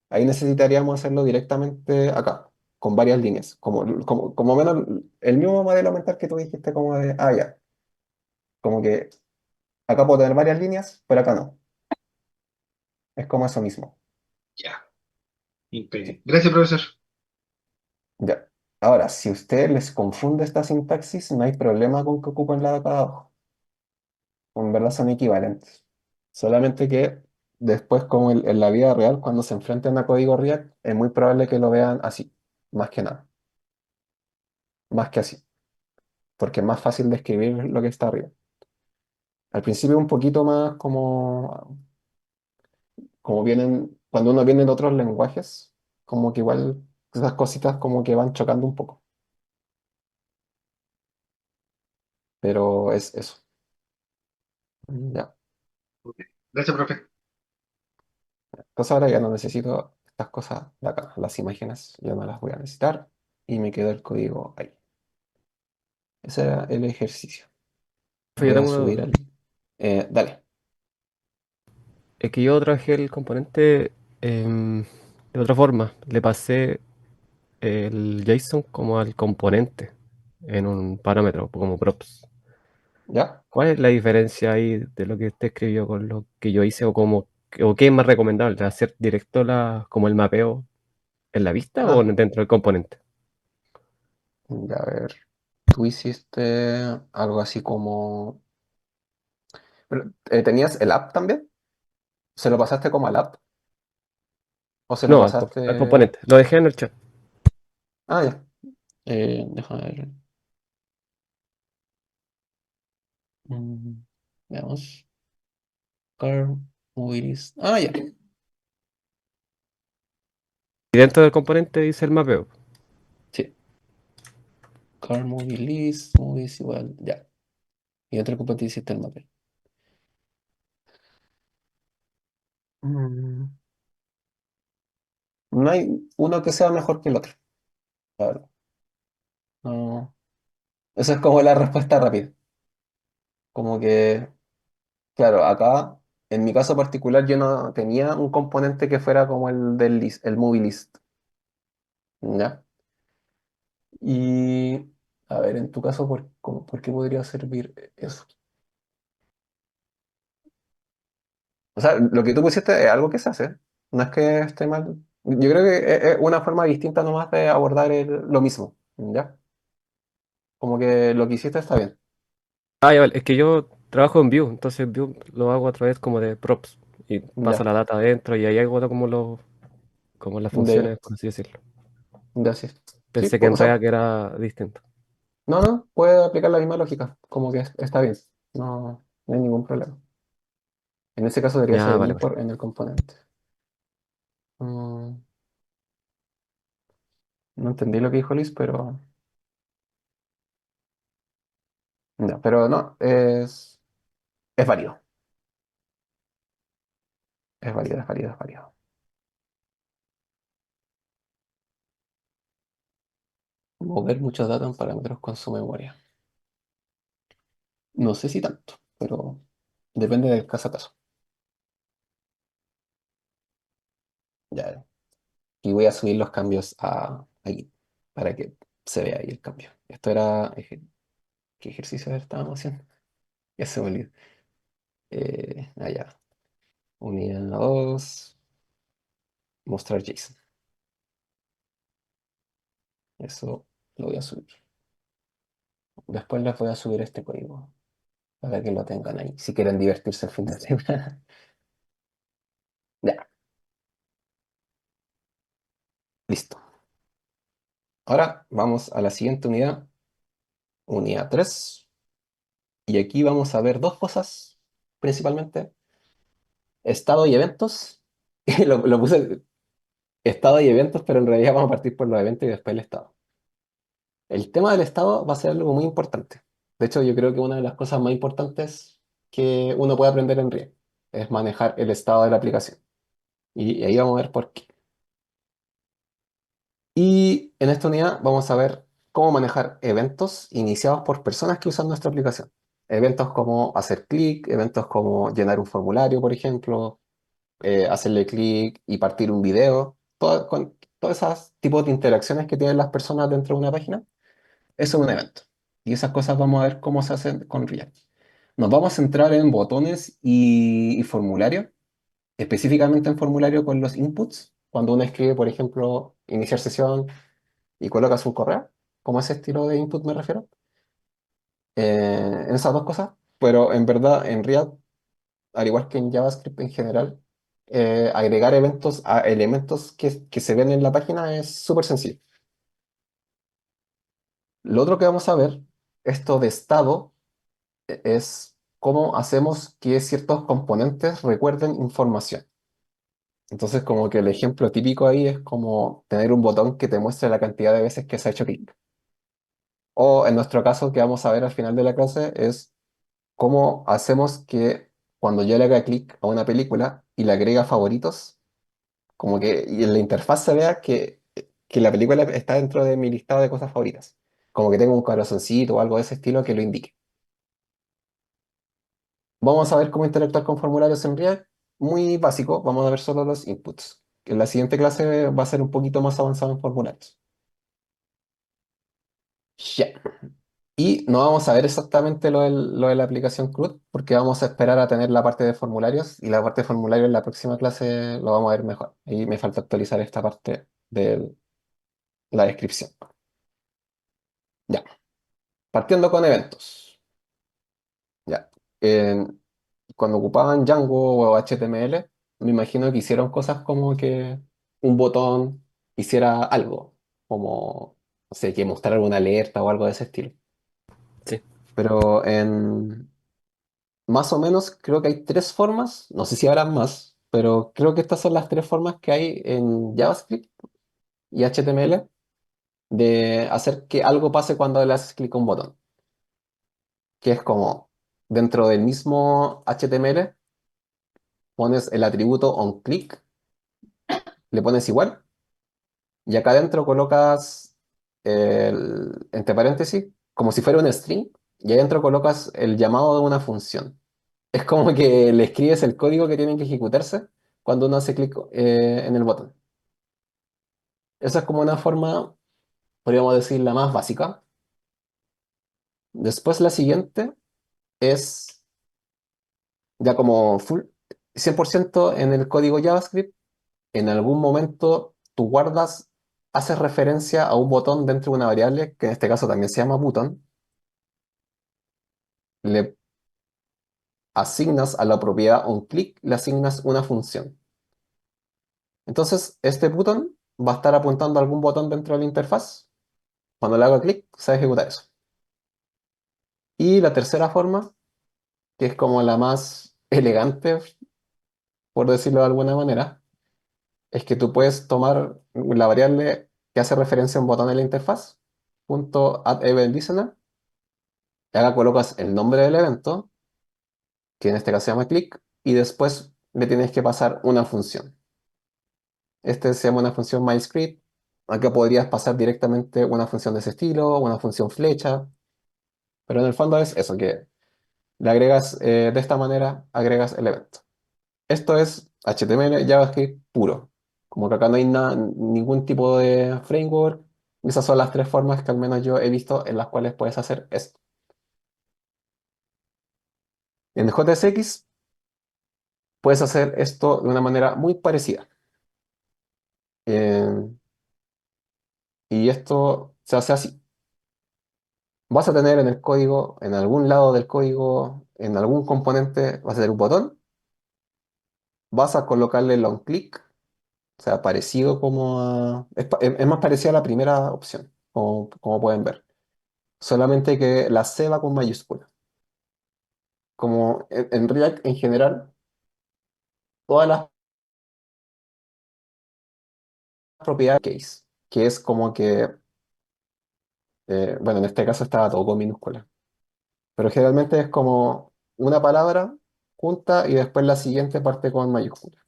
ahí necesitaríamos hacerlo directamente acá, con varias líneas, como menos el mismo modelo mental que tú dijiste, como de, ya, como que acá puedo tener varias líneas, pero acá no. Es como eso mismo. Ya. Sí, Gracias, profesor. ya. Ahora, si a ustedes les confunde esta sintaxis, no hay problema con que ocupen la de acá abajo. En verdad son equivalentes. Solamente que después, como en la vida real, cuando se enfrenten a código React, es muy probable que lo vean así, más que nada, más que así, porque es más fácil de escribir lo que está arriba. Al principio un poquito más como vienen, cuando uno viene de otros lenguajes, como que igual esas cositas como que van chocando un poco, pero es eso. Ya. Gracias, profe. Entonces ahora ya no necesito estas cosas de acá, las imágenes, ya no las voy a necesitar y me quedó el código ahí. Ese era el ejercicio. Yo Voy a tengo una subir duda. al... dale. Es que yo trabajé el componente de otra forma. Le pasé el JSON como al componente en un parámetro, como props. ¿Ya? ¿Cuál es la diferencia ahí de lo que usted escribió con lo que yo hice o qué es más recomendable? ¿Hacer directo como el mapeo en la vista o Ah, dentro del componente? ya a ver. Tú hiciste algo así como... Pero, ¿tenías el app también? ¿Se lo pasaste como al app? ¿O se lo No, al pasaste...? componente. Lo dejé en el chat. Ah, ya. Déjame ver. Mm, veamos. Car movies. Ah, ya. Y dentro del componente dice el mapeo. Sí. Car movie list, movies igual. Ya. Y otro componente hiciste el mapel. Mm, No hay uno que sea mejor que el otro, la verdad. No. Esa es como la respuesta rápida. Como que, claro, acá, en mi caso particular, yo no tenía un componente que fuera como el del list, el movie list. ¿Ya? Y, a ver, en tu caso, ¿por qué podría servir eso? O sea, lo que tú pusiste es algo que se hace. No es que esté mal. Yo creo que es una forma distinta nomás de abordar lo mismo. ¿Ya? Como que lo que hiciste está bien. Ah, ya vale. Es que yo trabajo en Vue, entonces Vue lo hago a través como de props y paso Ya, la data adentro y ahí hago como las ya, ya. funciones, por así decirlo. Ya sí. Sí, Pensé que en o sea, React era distinto. no, puede aplicar la misma lógica. Como que está bien. No, no hay ningún problema. En ese caso debería ser Ya, el vale, vale. import en el componente. Mm, no entendí lo que dijo Liz, pero... No, pero no, es válido. Es válido, es válido, es válido. Mover muchos datos en parámetros con su memoria. No sé si tanto, pero depende del caso a caso. Ya, y voy a subir los cambios aquí para que se vea ahí el cambio. Esto era... ¿Qué ejercicio estábamos haciendo? Ya se me olvidó. Allá. Unidad 2. Mostrar JSON. Eso lo voy a subir. Después les voy a subir este código para que lo tengan ahí. Si quieren divertirse el fin de semana. Ya, listo. Ahora vamos a la siguiente unidad. Unidad 3. Y aquí vamos a ver dos cosas principalmente, estado y eventos. Y lo puse estado y eventos, pero en realidad vamos a partir por los eventos y después el estado. El tema del estado va a ser algo muy importante. De hecho, yo creo que una de las cosas más importantes que uno puede aprender en React es manejar el estado de la aplicación. Y ahí vamos a ver por qué. Y en esta unidad vamos a ver cómo manejar eventos iniciados por personas que usan nuestra aplicación. Eventos como hacer clic, eventos como llenar un formulario, por ejemplo, hacerle clic y partir un video. Con todos esos tipos de interacciones que tienen las personas dentro de una página, eso es un evento. Y esas cosas vamos a ver cómo se hacen con React. Nos vamos a centrar en botones y formularios, específicamente en formulario con los inputs. Cuando uno escribe, por ejemplo, iniciar sesión y colocas un correo, como ese estilo de input me refiero, en esas dos cosas, pero en verdad en React, al igual que en JavaScript en general, agregar eventos a elementos que se ven en la página es súper sencillo. Lo otro que vamos a ver, esto de estado, es cómo hacemos que ciertos componentes recuerden información. Entonces, como que el ejemplo típico ahí es como tener un botón que te muestre la cantidad de veces que se ha hecho clic. O en nuestro caso, que vamos a ver al final de la clase, es cómo hacemos que cuando yo le haga clic a una película y le agrega favoritos, como que y en la interfaz se vea que la película está dentro de mi listado de cosas favoritas. Como que tengo un corazoncito o algo de ese estilo que lo indique. Vamos a ver cómo interactuar con formularios en React. Muy básico, vamos a ver solo los inputs. En la siguiente clase va a ser un poquito más avanzado en formularios. Ya. Y no vamos a ver exactamente lo de la aplicación CRUD, porque vamos a esperar a tener la parte de formularios, y la parte de formularios en la próxima clase lo vamos a ver mejor. Ahí me falta actualizar esta parte de la descripción. Ya. Partiendo con eventos. Ya. En- Cuando ocupaban Django o HTML, me imagino que hicieron cosas como que un botón hiciera algo, como, no sé, que mostrara una alerta o algo de ese estilo. Sí. Pero en más o menos creo que hay tres formas, no sé si habrá más, pero creo que estas son las tres formas que hay en JavaScript y HTML de hacer que algo pase cuando le haces clic a un botón, que es como dentro del mismo HTML pones el atributo onClick, le pones igual. Y acá adentro colocas entre paréntesis, como si fuera un string, y adentro colocas el llamado de una función. Es como que le escribes el código que tiene que ejecutarse cuando uno hace clic en el botón. Esa es como una forma, podríamos decir, la más básica. Después la siguiente es ya como full, 100% en el código JavaScript. En algún momento tú guardas, haces referencia a un botón dentro de una variable, que en este caso también se llama button, le asignas a la propiedad onClick, le asignas una función. Entonces, este button va a estar apuntando a algún botón dentro de la interfaz. Cuando le hago clic, se va a ejecutar eso. Y la tercera forma, que es como la más elegante, por decirlo de alguna manera, es que tú puedes tomar la variable que hace referencia a un botón en la interfaz, punto add event listener, y acá colocas el nombre del evento, que en este caso se llama click, y después le tienes que pasar una función. Este se llama una función MyScript. Acá podrías pasar directamente una función de ese estilo, una función flecha, pero en el fondo es eso, que le agregas, de esta manera, agregas el evento. Esto es HTML, JavaScript puro. Como que acá no hay ningún tipo de framework. Esas son las tres formas que al menos yo he visto en las cuales puedes hacer esto. En JSX puedes hacer esto de una manera muy parecida. Eh, y esto se hace así. Vas a tener en el código, en algún lado del código, en algún componente, vas a tener un botón, vas a colocarle long click, o sea, parecido como a... es más parecido a la primera opción, como pueden ver. Solamente que la C va con mayúscula. como en React en general, todas las propiedades case, que es como que, bueno, en este caso estaba todo con minúsculas, pero generalmente es como una palabra junta y después la siguiente parte con mayúsculas.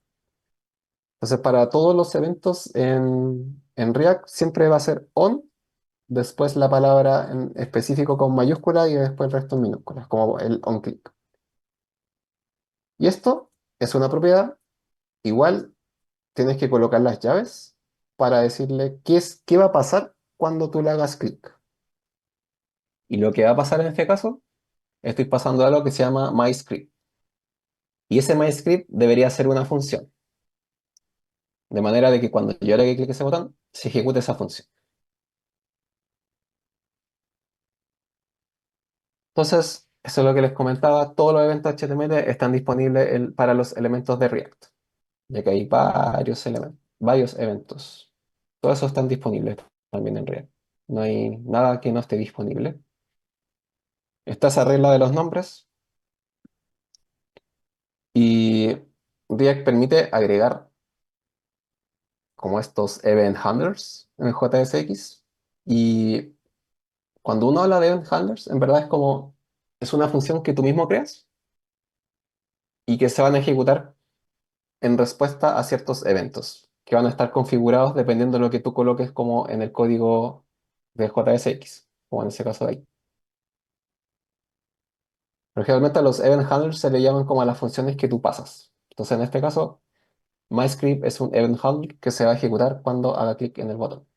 Entonces, para todos los eventos en React siempre va a ser on, después la palabra en específico con mayúscula y después el resto en minúsculas, como el onClick. Y esto es una propiedad. Igual tienes que colocar las llaves para decirle qué va a pasar cuando tú le hagas clic. Y lo que va a pasar en este caso, estoy pasando a algo que se llama myScript. Y ese myScript debería ser una función, de manera de que cuando yo le haga clic a ese botón, se ejecute esa función. Entonces, eso es lo que les comentaba. Todos los eventos HTML están disponibles para los elementos de React, ya que hay varios eventos. Todos esos están disponibles también en React. No hay nada que no esté disponible. Está esa regla de los nombres y React permite agregar como estos event handlers en el JSX. Y cuando uno habla de event handlers, en verdad es una función que tú mismo creas y que se van a ejecutar en respuesta a ciertos eventos que van a estar configurados dependiendo de lo que tú coloques como en el código de JSX, como en ese caso de ahí. Pero generalmente a los event handlers se le llaman como a las funciones que tú pasas. Entonces, en este caso, MyScript es un event handler que se va a ejecutar cuando haga clic en el botón.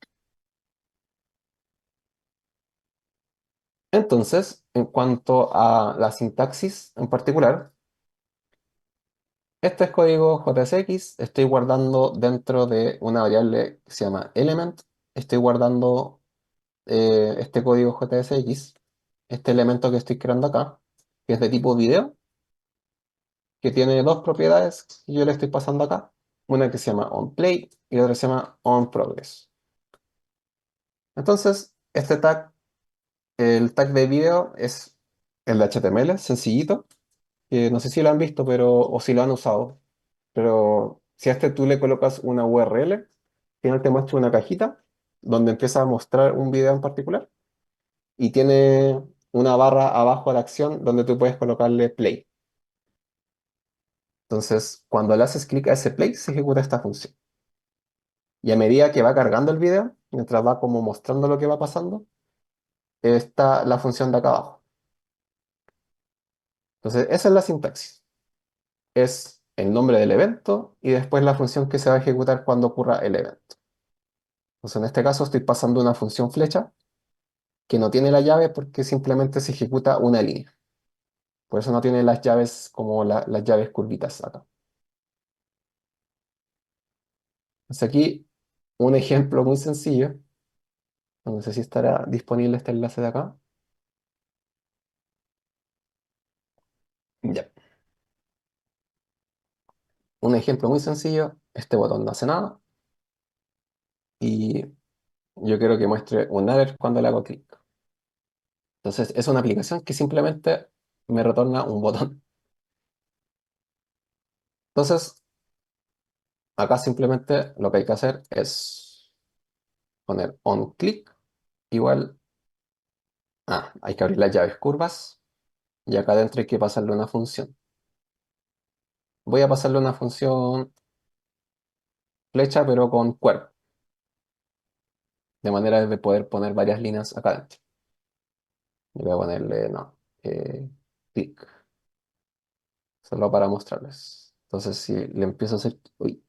Entonces, en cuanto a la sintaxis en particular, este es código JSX, estoy guardando dentro de una variable que se llama element, estoy guardando este código JSX, este elemento que estoy creando acá, que es de tipo video, que tiene dos propiedades que yo le estoy pasando acá, una que se llama onPlay y otra que se llama onProgress. Entonces, este tag, el tag de video es el de HTML, sencillito, que no sé si lo han visto o si lo han usado, pero si a este tú le colocas una URL, al final te muestra una cajita donde empieza a mostrar un video en particular y tiene una barra abajo a la acción donde tú puedes colocarle play. Entonces, cuando le haces clic a ese play, se ejecuta esta función. Y a medida que va cargando el video, mientras va como mostrando lo que va pasando, está la función de acá abajo. Entonces, esa es la sintaxis. Es el nombre del evento y después la función que se va a ejecutar cuando ocurra el evento. Entonces, en este caso estoy pasando una función flecha que no tiene la llave porque simplemente se ejecuta una línea. Por eso no tiene las llaves como las llaves curvitas acá. Entonces aquí un ejemplo muy sencillo. No sé si estará disponible este enlace de acá. Ya. Un ejemplo muy sencillo. Este botón no hace nada. Y yo quiero que muestre un alert cuando le hago clic. Entonces es una aplicación que simplemente me retorna un botón. Entonces acá simplemente lo que hay que hacer es poner onClick igual. Hay que abrir las llaves curvas. Y acá adentro hay que pasarle una función. Voy a pasarle una función flecha pero con cuerpo. De manera de poder poner varias líneas acá adentro. Y voy a ponerle, no, clic, solo para mostrarles. Entonces, si le empiezo a hacer, uy,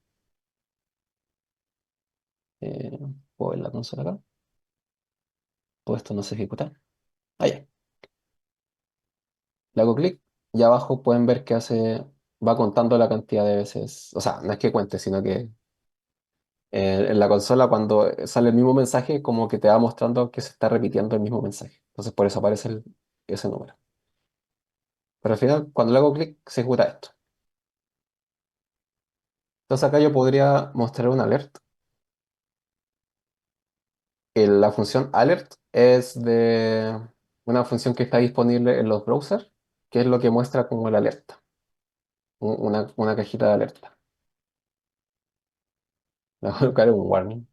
eh, ¿puedo ver la consola acá? Todo esto no se ejecuta. Ah, ya. Le hago clic y abajo pueden ver que va contando la cantidad de veces. O sea, no es que cuente, sino que en la consola cuando sale el mismo mensaje, como que te va mostrando que se está repitiendo el mismo mensaje. Entonces, por eso aparece ese número. Pero al final, cuando le hago clic, se ejecuta esto. Entonces acá yo podría mostrar un alert. La función alert es de una función que está disponible en los browsers, ¿qué es lo que muestra como la alerta? Una cajita de alerta. Le voy a colocar un warning.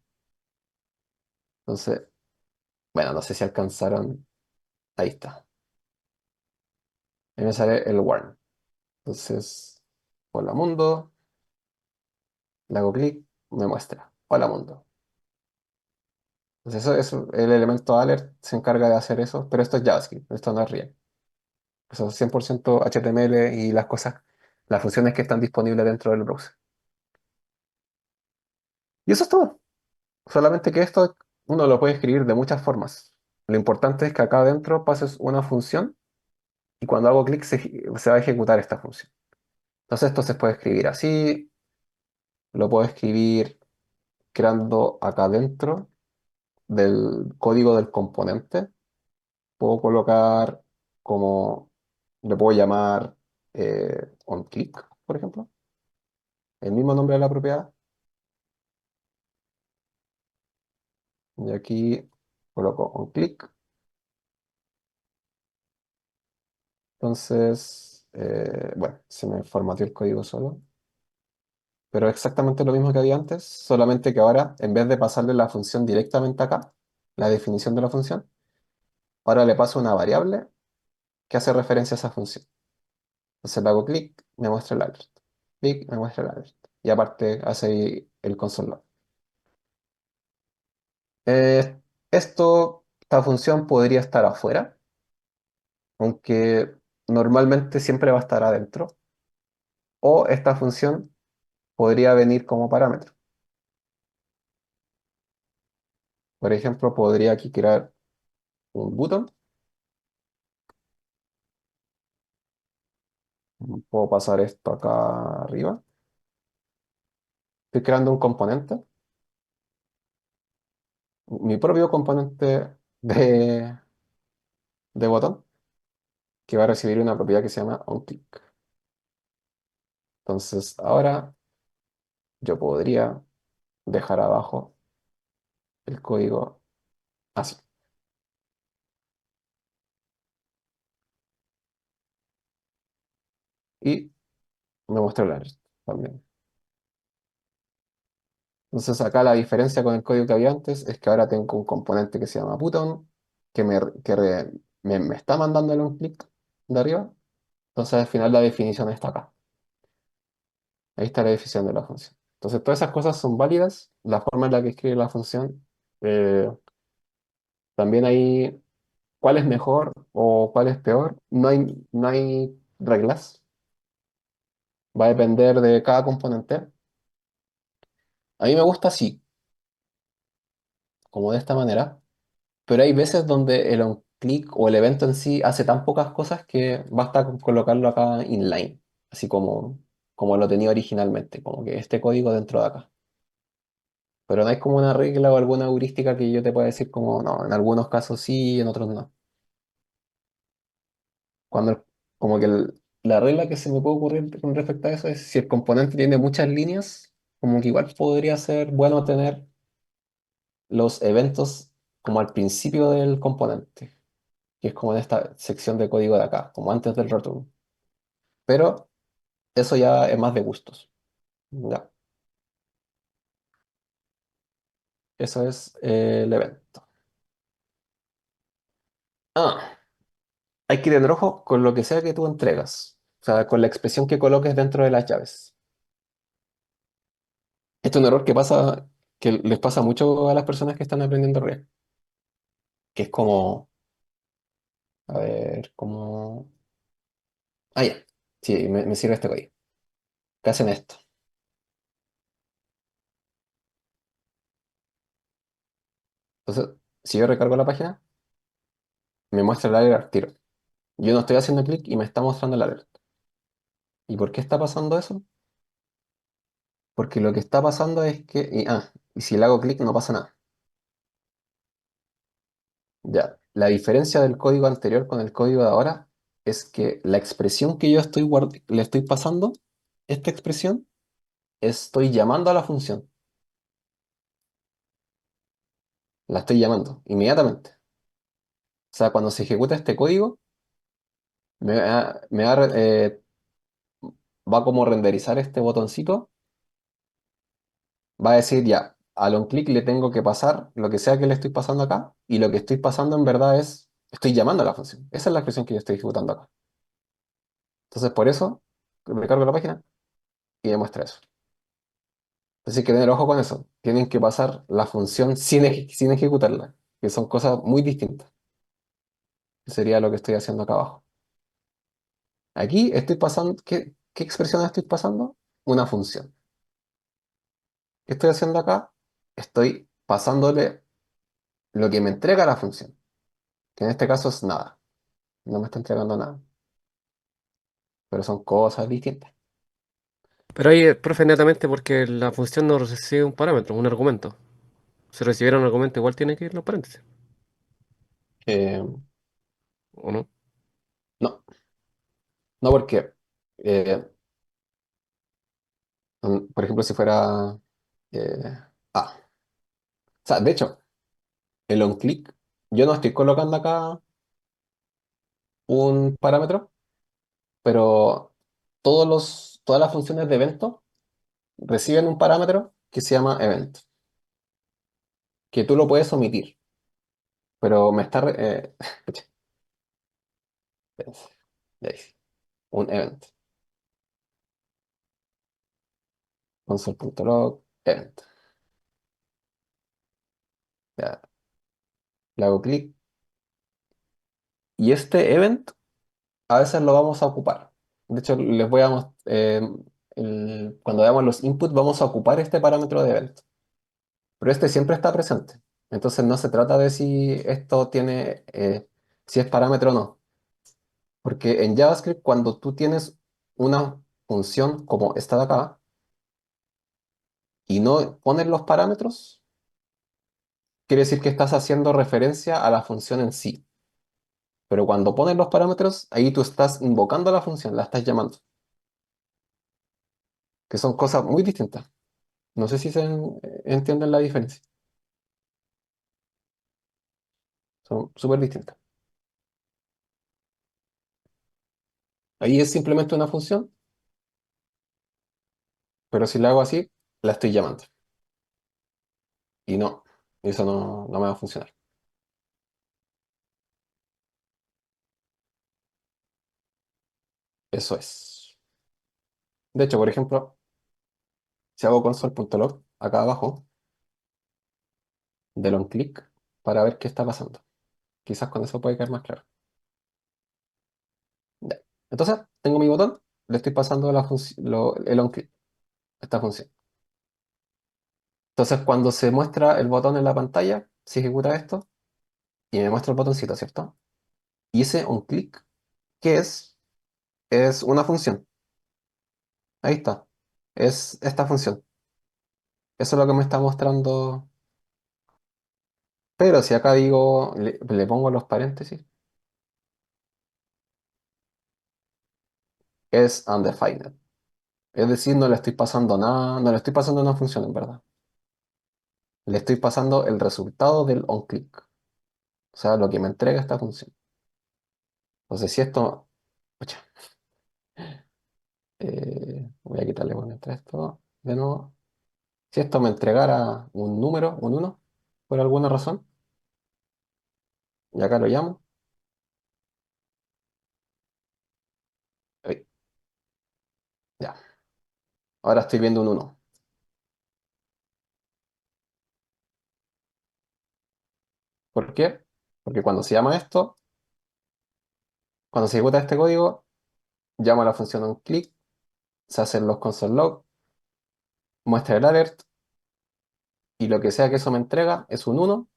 Entonces, bueno, no sé si alcanzaron. Ahí está. Ahí me sale el warning. Entonces, hola mundo, le hago clic, me muestra. Hola mundo. Entonces, el elemento alert se encarga de hacer eso, pero esto es JavaScript, esto no es React. Eso es 100% HTML y las cosas, las funciones que están disponibles dentro del browser. Y eso es todo. Solamente que esto uno lo puede escribir de muchas formas. Lo importante es que acá adentro pases una función y cuando hago clic se va a ejecutar esta función. Entonces esto se puede escribir así, lo puedo escribir creando acá adentro del código del componente. Puedo colocar como, le puedo llamar onClick, por ejemplo, el mismo nombre de la propiedad. Y aquí coloco onClick. Entonces, bueno, se me formateó el código solo. Pero exactamente lo mismo que había antes, solamente que ahora, en vez de pasarle la función directamente acá, la definición de la función, ahora le paso una variable que hace referencia a esa función. Entonces le hago clic, me muestra el alert. Clic, me muestra el alert. Y aparte hace ahí el console log. Esta función podría estar afuera, aunque normalmente siempre va a estar adentro. O esta función podría venir como parámetro. Por ejemplo, podría aquí crear un button. Puedo pasar esto acá arriba. Estoy creando un componente, mi propio componente de botón, que va a recibir una propiedad que se llama onClick. Entonces, ahora yo podría dejar abajo el código así. Y me muestra el alert también. Entonces, acá la diferencia con el código que había antes es que ahora tengo un componente que se llama button, que me está mandando el onClick de arriba. Entonces, al final la definición está acá. Ahí está la definición de la función. Entonces, todas esas cosas son válidas. La forma en la que escribe la función, también hay cuál es mejor o cuál es peor. No hay reglas. Va a depender de cada componente. A mí me gusta así, como de esta manera. Pero hay veces donde el onClick o el evento en sí hace tan pocas cosas que basta con colocarlo acá inline. Así como lo tenía originalmente. Como que este código dentro de acá. Pero no hay como una regla o alguna heurística que yo te pueda decir como, no, en algunos casos sí, en otros no. Como que la regla que se me puede ocurrir con respecto a eso es si el componente tiene muchas líneas, como que igual podría ser bueno tener los eventos como al principio del componente, que es como en esta sección de código de acá, como antes del return. Pero eso ya es más de gustos. Ya, eso es el evento. Ah, hay que ir en rojo con lo que sea que tú entregas. O sea, con la expresión que coloques dentro de las llaves. Esto es un error que les pasa mucho a las personas que están aprendiendo React. Que es como, a ver, como... Ah, ya. Sí, me sirve este código. ¿Qué hacen esto? Entonces, si yo recargo la página, me muestra el alert al tiro. Yo no estoy haciendo clic y me está mostrando el alert. ¿Y por qué está pasando eso? Porque lo que está pasando es que... y si le hago clic no pasa nada. Ya, la diferencia del código anterior con el código de ahora es que la expresión que yo le estoy pasando, esta expresión, estoy llamando a la función. La estoy llamando inmediatamente. O sea, cuando se ejecuta este código, me va, a va como renderizar este botoncito, va a decir ya, al on click le tengo que pasar lo que sea que le estoy pasando acá, y lo que estoy pasando en verdad es, estoy llamando a la función. Esa es la expresión que yo estoy ejecutando acá. Entonces por eso me cargo la página y me muestra eso. Así que tener ojo con eso. Tienen que pasar la función sin ejecutarla, que son cosas muy distintas. Que sería lo que estoy haciendo acá abajo. Aquí estoy pasando, ¿qué expresión estoy pasando? Una función. ¿Qué estoy haciendo acá? Estoy pasándole lo que me entrega la función, que en este caso es nada. No me está entregando nada, pero son cosas distintas. Pero ahí, profe, netamente porque la función no recibe un parámetro, un argumento. Si recibiera un argumento, igual tiene que ir los paréntesis, Eh, ¿o no? no, no porque, eh, por ejemplo, si fuera... eh, ah, o sea, de hecho, el onClick, yo no estoy colocando acá un parámetro, pero todas las funciones de evento reciben un parámetro que se llama event, que tú lo puedes omitir, pero me está... ya hice, un event, console.log, event. Ya, le hago clic y este event a veces lo vamos a ocupar. De hecho, les voy a mostrar, cuando veamos los inputs vamos a ocupar este parámetro de event, pero este siempre está presente. Entonces no se trata de si esto tiene, si es parámetro o no. Porque en JavaScript, cuando tú tienes una función como esta de acá y no pones los parámetros, quiere decir que estás haciendo referencia a la función en sí. Pero cuando pones los parámetros, ahí tú estás invocando a la función, la estás llamando, que son cosas muy distintas. No sé si entienden la diferencia. Son súper distintas. Ahí es simplemente una función, pero si la hago así, la estoy llamando. Y no, eso no me va a funcionar. Eso es. De hecho, por ejemplo, si hago console.log acá abajo, del onClick, para ver qué está pasando. Quizás con eso puede quedar más claro. Ya. Entonces, tengo mi botón, le estoy pasando el onClick, esta función. Entonces, cuando se muestra el botón en la pantalla, se ejecuta esto y me muestra el botoncito, ¿cierto? Y ese onClick, ¿qué es? Es una función. Ahí está. Es esta función. Eso es lo que me está mostrando. Pero si acá digo, le pongo los paréntesis, es undefined. Es decir, no le estoy pasando nada, no le estoy pasando una función en verdad. Le estoy pasando el resultado del onClick. O sea, lo que me entrega esta función. Entonces, si esto... pucha, voy a quitarle por mientras esto de nuevo. Si esto me entregara un número, un uno por alguna razón, y acá lo llamo, ahí, ya. Ahora estoy viendo un uno. ¿Por qué? Porque cuando se llama esto, cuando se ejecuta este código, llamo a la función onClick, se hacen los console log, muestra el alert, y lo que sea que eso me entrega es un uno,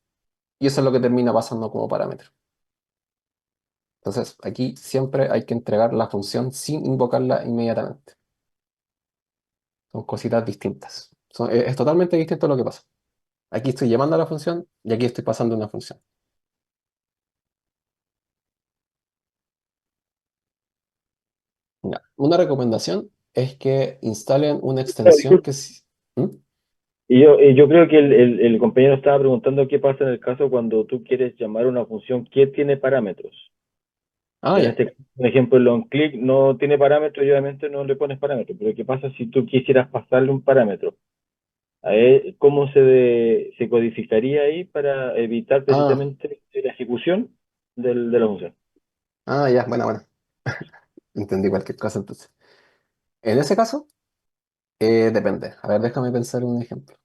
y eso es lo que termina pasando como parámetro. Entonces, aquí siempre hay que entregar la función sin invocarla inmediatamente. Son cositas distintas. Es totalmente distinto lo que pasa. Aquí estoy llamando a la función y aquí estoy pasando una función. Ya. Una recomendación es que instalen una extensión Disculpe, que... ¿Mm? y yo creo que el compañero estaba preguntando qué pasa en el caso cuando tú quieres llamar a una función que tiene parámetros. Ah, En ya. este, por ejemplo, el onClick no tiene parámetro y obviamente no le pones parámetro. Pero ¿qué pasa si tú quisieras pasarle un parámetro? A él, ¿cómo se codificaría ahí para evitar Ah, precisamente la ejecución de la función? ya, buena. Entendí cualquier cosa entonces. En ese caso, depende. A ver, déjame pensar un ejemplo.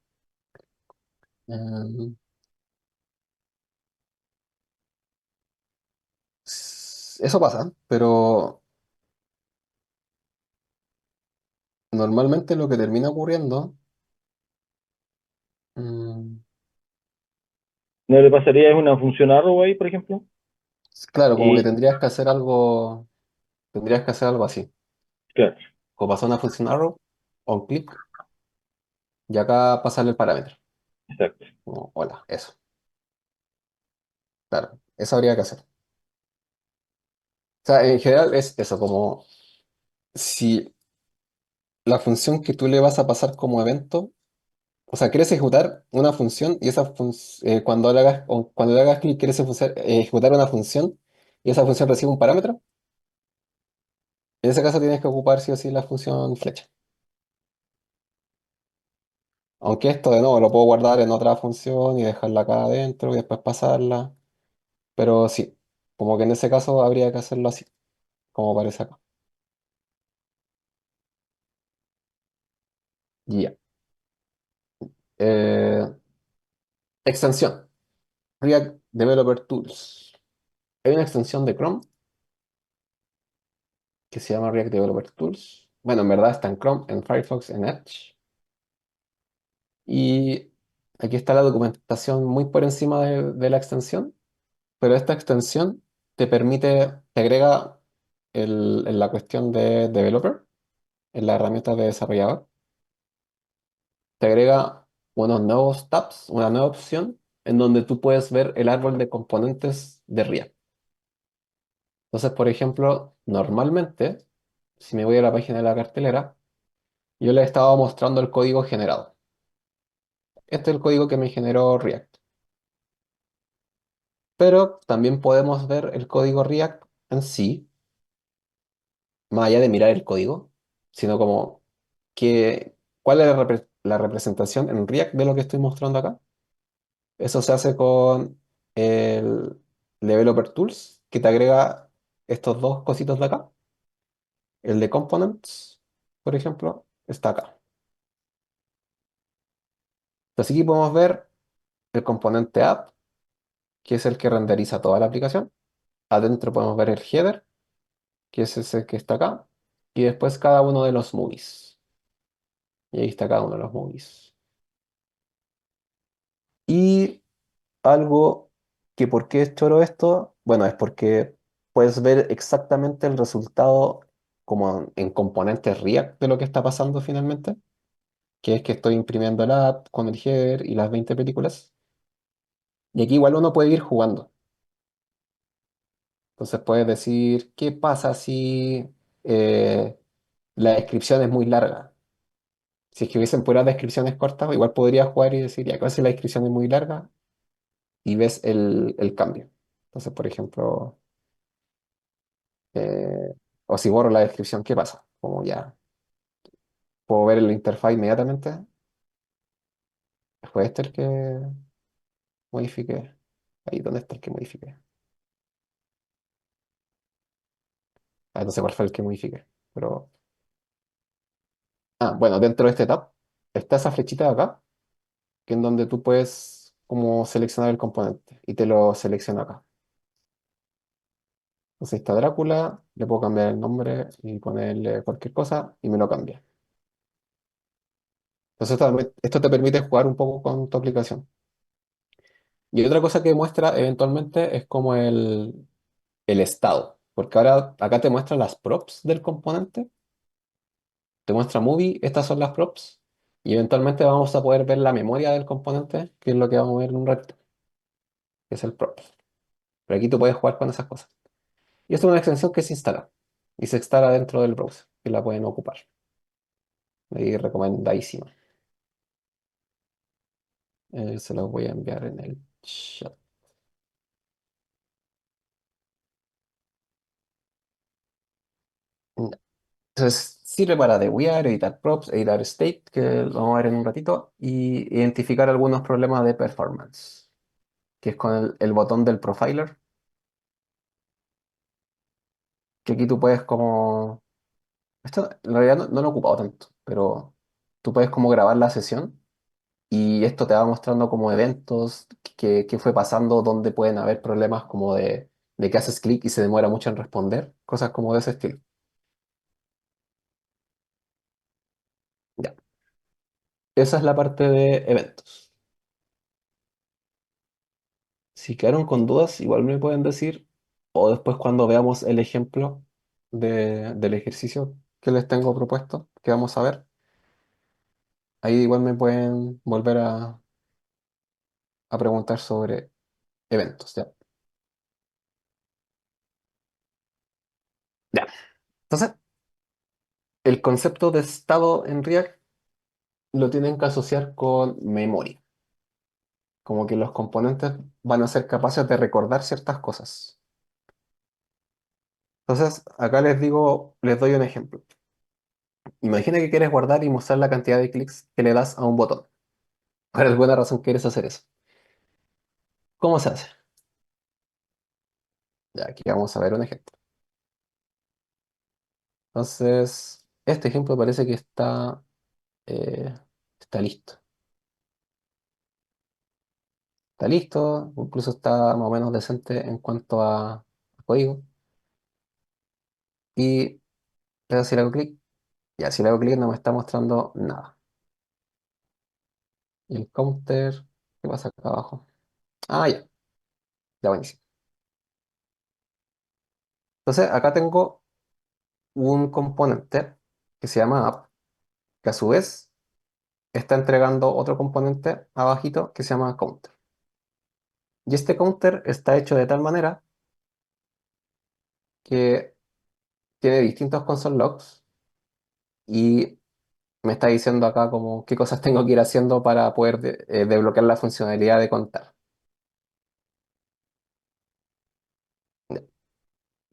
Em, Eso pasa, pero normalmente lo que termina ocurriendo, mm, ¿No le pasaría una función arrow ahí, por ejemplo? claro, como que Y, tendrías que hacer algo así. claro, O pasar una función arrow, on click, y acá pasarle el parámetro. exacto. Como, hola, eso. Claro, eso habría que hacer. O sea, en general es eso, como si la función que tú le vas a pasar como evento, o sea, quieres ejecutar una función y cuando le hagas clic quieres ejecutar una función y esa función recibe un parámetro, en ese caso tienes que ocupar sí o sí la función flecha. Aunque esto de nuevo lo puedo guardar en otra función y dejarla acá adentro y después pasarla. Pero sí, como que en ese caso habría que hacerlo así, como aparece acá. Y ya. Eh, Extensión. React Developer Tools. Hay una extensión de Chrome que se llama React Developer Tools. Bueno, en verdad está en Chrome, en Firefox, en Edge. Y aquí está la documentación muy por encima de la extensión. Pero esta extensión te agrega en la cuestión de developer, en la herramienta de desarrollador, te agrega unos nuevos tabs, una nueva opción, en donde tú puedes ver el árbol de componentes de React. Entonces, por ejemplo, normalmente, si me voy a la página de la cartelera, yo le estaba mostrando el código generado. Este es el código que me generó React. Pero también podemos ver el código React en sí, más allá de mirar el código, sino como cuál es la representación en React de lo que estoy mostrando acá. Eso se hace con el Developer Tools, que te agrega estos dos cositos de acá. El de Components, por ejemplo, está acá. Entonces aquí podemos ver el componente app, que es el que renderiza toda la aplicación. Adentro podemos ver el header, que es ese que está acá. Y después cada uno de los movies. Y ahí está cada uno de los movies. Y algo que por qué es choro esto, bueno, es porque puedes ver exactamente el resultado como en componentes React de lo que está pasando finalmente, que es que estoy imprimiendo la app con el header y las 20 películas. Y aquí igual uno puede ir jugando. Entonces puedes decir, ¿qué pasa si eh, la descripción es muy larga? Si es que hubiesen puras descripciones cortas, igual podría jugar y decir, ya, ¿qué pasa si la descripción es muy larga? Y ves el cambio. Entonces, por ejemplo, Eh, o si borro la descripción, ¿qué pasa? Como ya puedo ver la interfaz inmediatamente. ¿Fue este el que modifiqué? Ahí, ¿dónde está el que modifiqué? Ah, no sé cuál fue el que modifiqué. Pero, bueno, dentro de este tab está esa flechita de acá, que en donde tú puedes como seleccionar el componente y te lo selecciona acá. Entonces está Drácula, le puedo cambiar el nombre y ponerle cualquier cosa y me lo cambia. Entonces esto te permite jugar un poco con tu aplicación. Y otra cosa que muestra eventualmente es como el estado, porque ahora acá te muestra las props del componente, te muestra movie, estas son las props, y eventualmente vamos a poder ver la memoria del componente, que es lo que vamos a ver en un ratito, que es el props. Pero aquí tú puedes jugar con esas cosas. Y esto es una extensión que se instala, y se instala dentro del browser, que la pueden ocupar. Ahí recomendadísima. Se los voy a enviar en el chat. Entonces sirve para debuggear, editar props, editar state, que lo vamos a ver en un ratito, y identificar algunos problemas de performance, que es con el botón del profiler, que aquí tú puedes como... Esto en realidad no lo he ocupado tanto, pero tú puedes como grabar la sesión y esto te va mostrando como eventos que fue pasando, donde pueden haber problemas como de que haces clic y se demora mucho en responder, cosas como de ese estilo. Ya. Esa es la parte de eventos. Si quedaron con dudas, igual me pueden decir, o después cuando veamos el ejemplo del ejercicio que les tengo propuesto, que vamos a ver, ahí igual me pueden volver a preguntar sobre eventos, ¿ya? Ya. Entonces, el concepto de estado en React lo tienen que asociar con memoria, como que los componentes van a ser capaces de recordar ciertas cosas. Entonces, acá les digo, les doy un ejemplo. Imagina que quieres guardar y mostrar la cantidad de clics que le das a un botón. ¿Por alguna razón quieres hacer eso? ¿Cómo se hace? Ya, aquí vamos a ver un ejemplo. Entonces, este ejemplo parece que eh, está listo. Está listo, incluso está más o menos decente en cuanto a código. Y le doy si le hago clic. Ya, si le hago clic no me está mostrando nada. Y el counter, ¿qué pasa acá abajo? Ah, ya, ya buenísimo. Entonces, acá tengo un componente que se llama app, que a su vez está entregando otro componente abajito que se llama counter. Y este counter está hecho de tal manera que tiene distintos console logs y me está diciendo acá como qué cosas tengo que ir haciendo para poder desbloquear la funcionalidad de contar.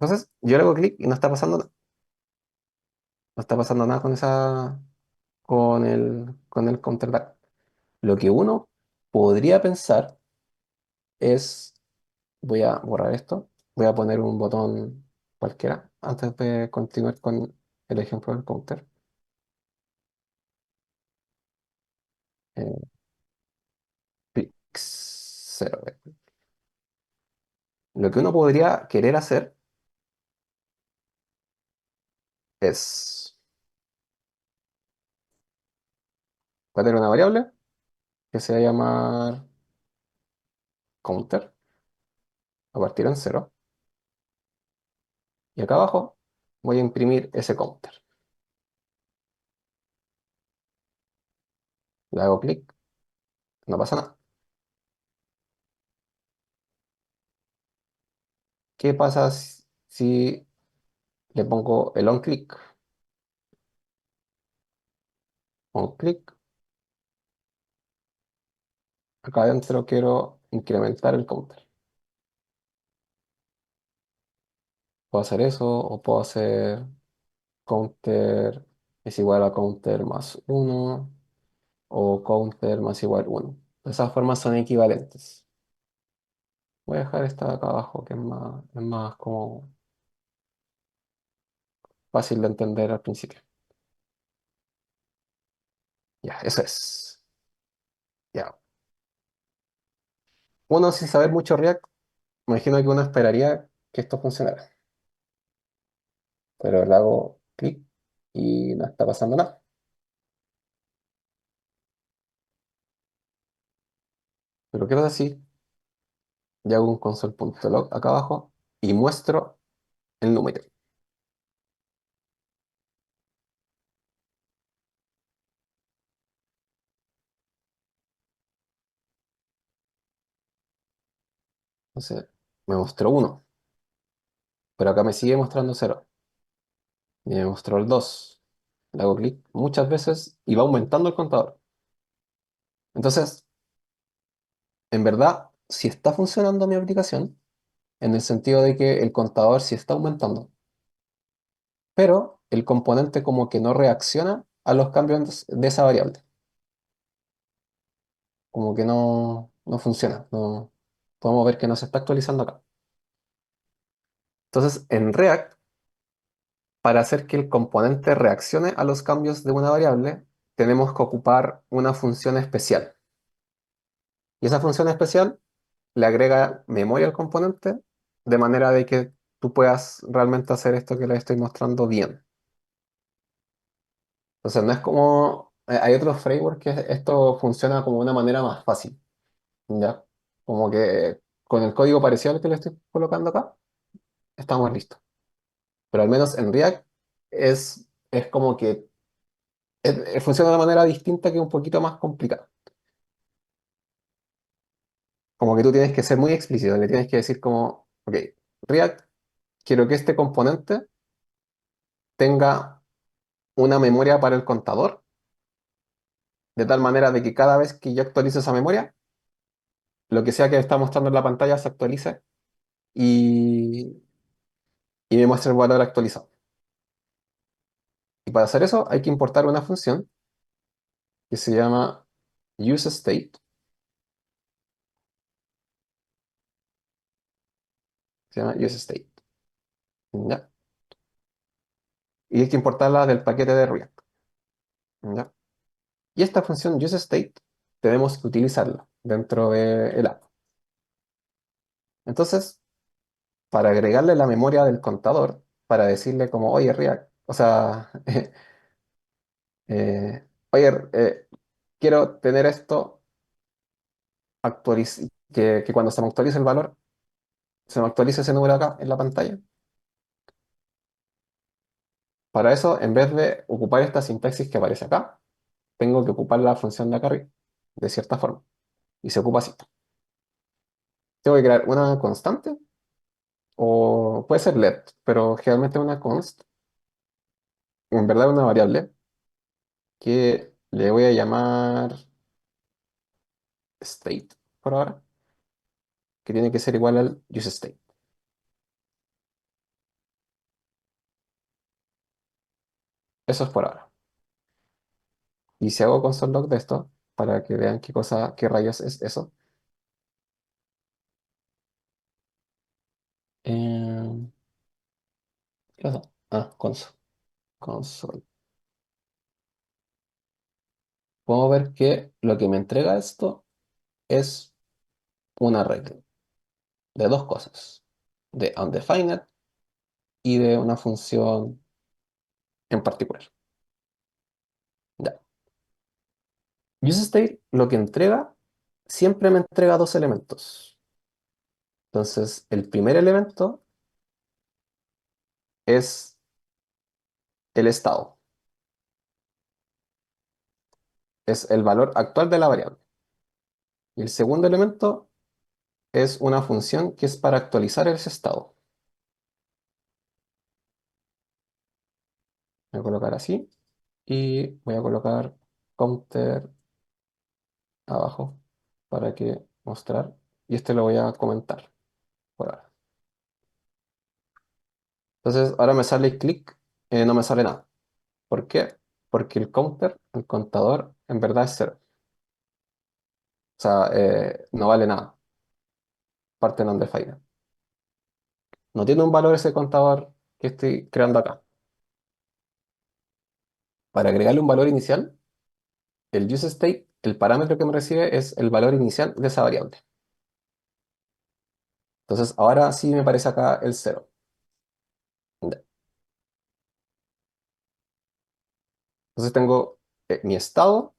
Entonces, yo le hago clic y no está pasando nada. No está pasando nada con el counter back. Lo que uno podría pensar es, voy a borrar esto, voy a poner un botón cualquiera antes de continuar con el ejemplo del counter. Eh, clic, cero. Lo que uno podría querer hacer es poner una variable que se va a llamar counter a partir en cero. Y acá abajo voy a imprimir ese counter. Le hago clic, no pasa nada. ¿Qué pasa si le pongo el on click? On click, acá adentro quiero incrementar el counter. Puedo hacer eso o puedo hacer counter es igual a counter más uno o counter más igual uno. De esas formas son equivalentes. Voy a dejar esta de acá abajo que es más como fácil de entender al principio. Ya, eso es. Ya. Uno sin saber mucho React, me imagino que uno esperaría que esto funcionara. Pero le hago clic y no está pasando nada. Pero ¿qué pasa si yo hago un console.log acá abajo y muestro el número? Entonces, me mostró uno, pero acá me sigue mostrando cero. Y me mostró el 2. Le hago clic muchas veces y va aumentando el contador. Entonces, en verdad, si está funcionando mi aplicación, en el sentido de que el contador sí está aumentando, pero el componente como que no reacciona a los cambios de esa variable. Como que no funciona. No, podemos ver que no se está actualizando acá. Entonces, en React, para hacer que el componente reaccione a los cambios de una variable, tenemos que ocupar una función especial. Y esa función especial le agrega memoria al componente de manera de que tú puedas realmente hacer esto que les estoy mostrando bien. Entonces, no es como... hay otros frameworks que esto funciona como de una manera más fácil, ¿ya? Como que con el código parecido al que le estoy colocando acá, estamos listos. Pero al menos en React es como que funciona de una manera distinta que un poquito más complicada. Como que tú tienes que ser muy explícito, le tienes que decir como, ok, React, quiero que este componente tenga una memoria para el contador, de tal manera de que cada vez que yo actualice esa memoria, lo que sea que está mostrando en la pantalla se actualice y, y me muestre el valor actualizado. Y para hacer eso hay que importar una función que se llama useState, se llama useState, ¿ya? Y hay que importarla del paquete de React, ¿ya? Y esta función useState tenemos que utilizarla dentro del app. Entonces, para agregarle la memoria del contador, para decirle como, oye, React, o sea, oye, quiero tener esto que cuando se me actualice el valor, se me actualice ese número acá en la pantalla. Para eso, en vez de ocupar esta sintaxis que aparece acá, tengo que ocupar la función de acá arriba, de cierta forma. Y se ocupa así. Tengo que crear una constante, o puede ser let, pero generalmente una const, en verdad una variable, que le voy a llamar state por ahora, que tiene que ser igual al useState. Eso es por ahora. Y si hago console log de esto, para que vean qué cosa, qué rayos es eso. eh, ¿Qué pasa? Ah, console. Podemos ver que lo que me entrega esto es una regla de dos cosas, de undefined y de una función en particular. Ya. UseState lo que entrega, siempre me entrega dos elementos. Entonces, el primer elemento es el estado, es el valor actual de la variable. Y el segundo elemento es una función que es para actualizar ese estado. Voy a colocar así y voy a colocar counter abajo para que mostrar. Y este lo voy a comentar por ahora. Entonces, ahora me sale clic, no me sale nada. ¿Por qué? Porque el counter, el contador, en verdad es cero. O sea, no vale nada. Parte non-defined. No tiene un valor ese contador que estoy creando acá. Para agregarle un valor inicial, el useState, el parámetro que me recibe es el valor inicial de esa variable. Entonces, ahora sí me aparece acá el cero. Ya. Entonces tengo mi estado,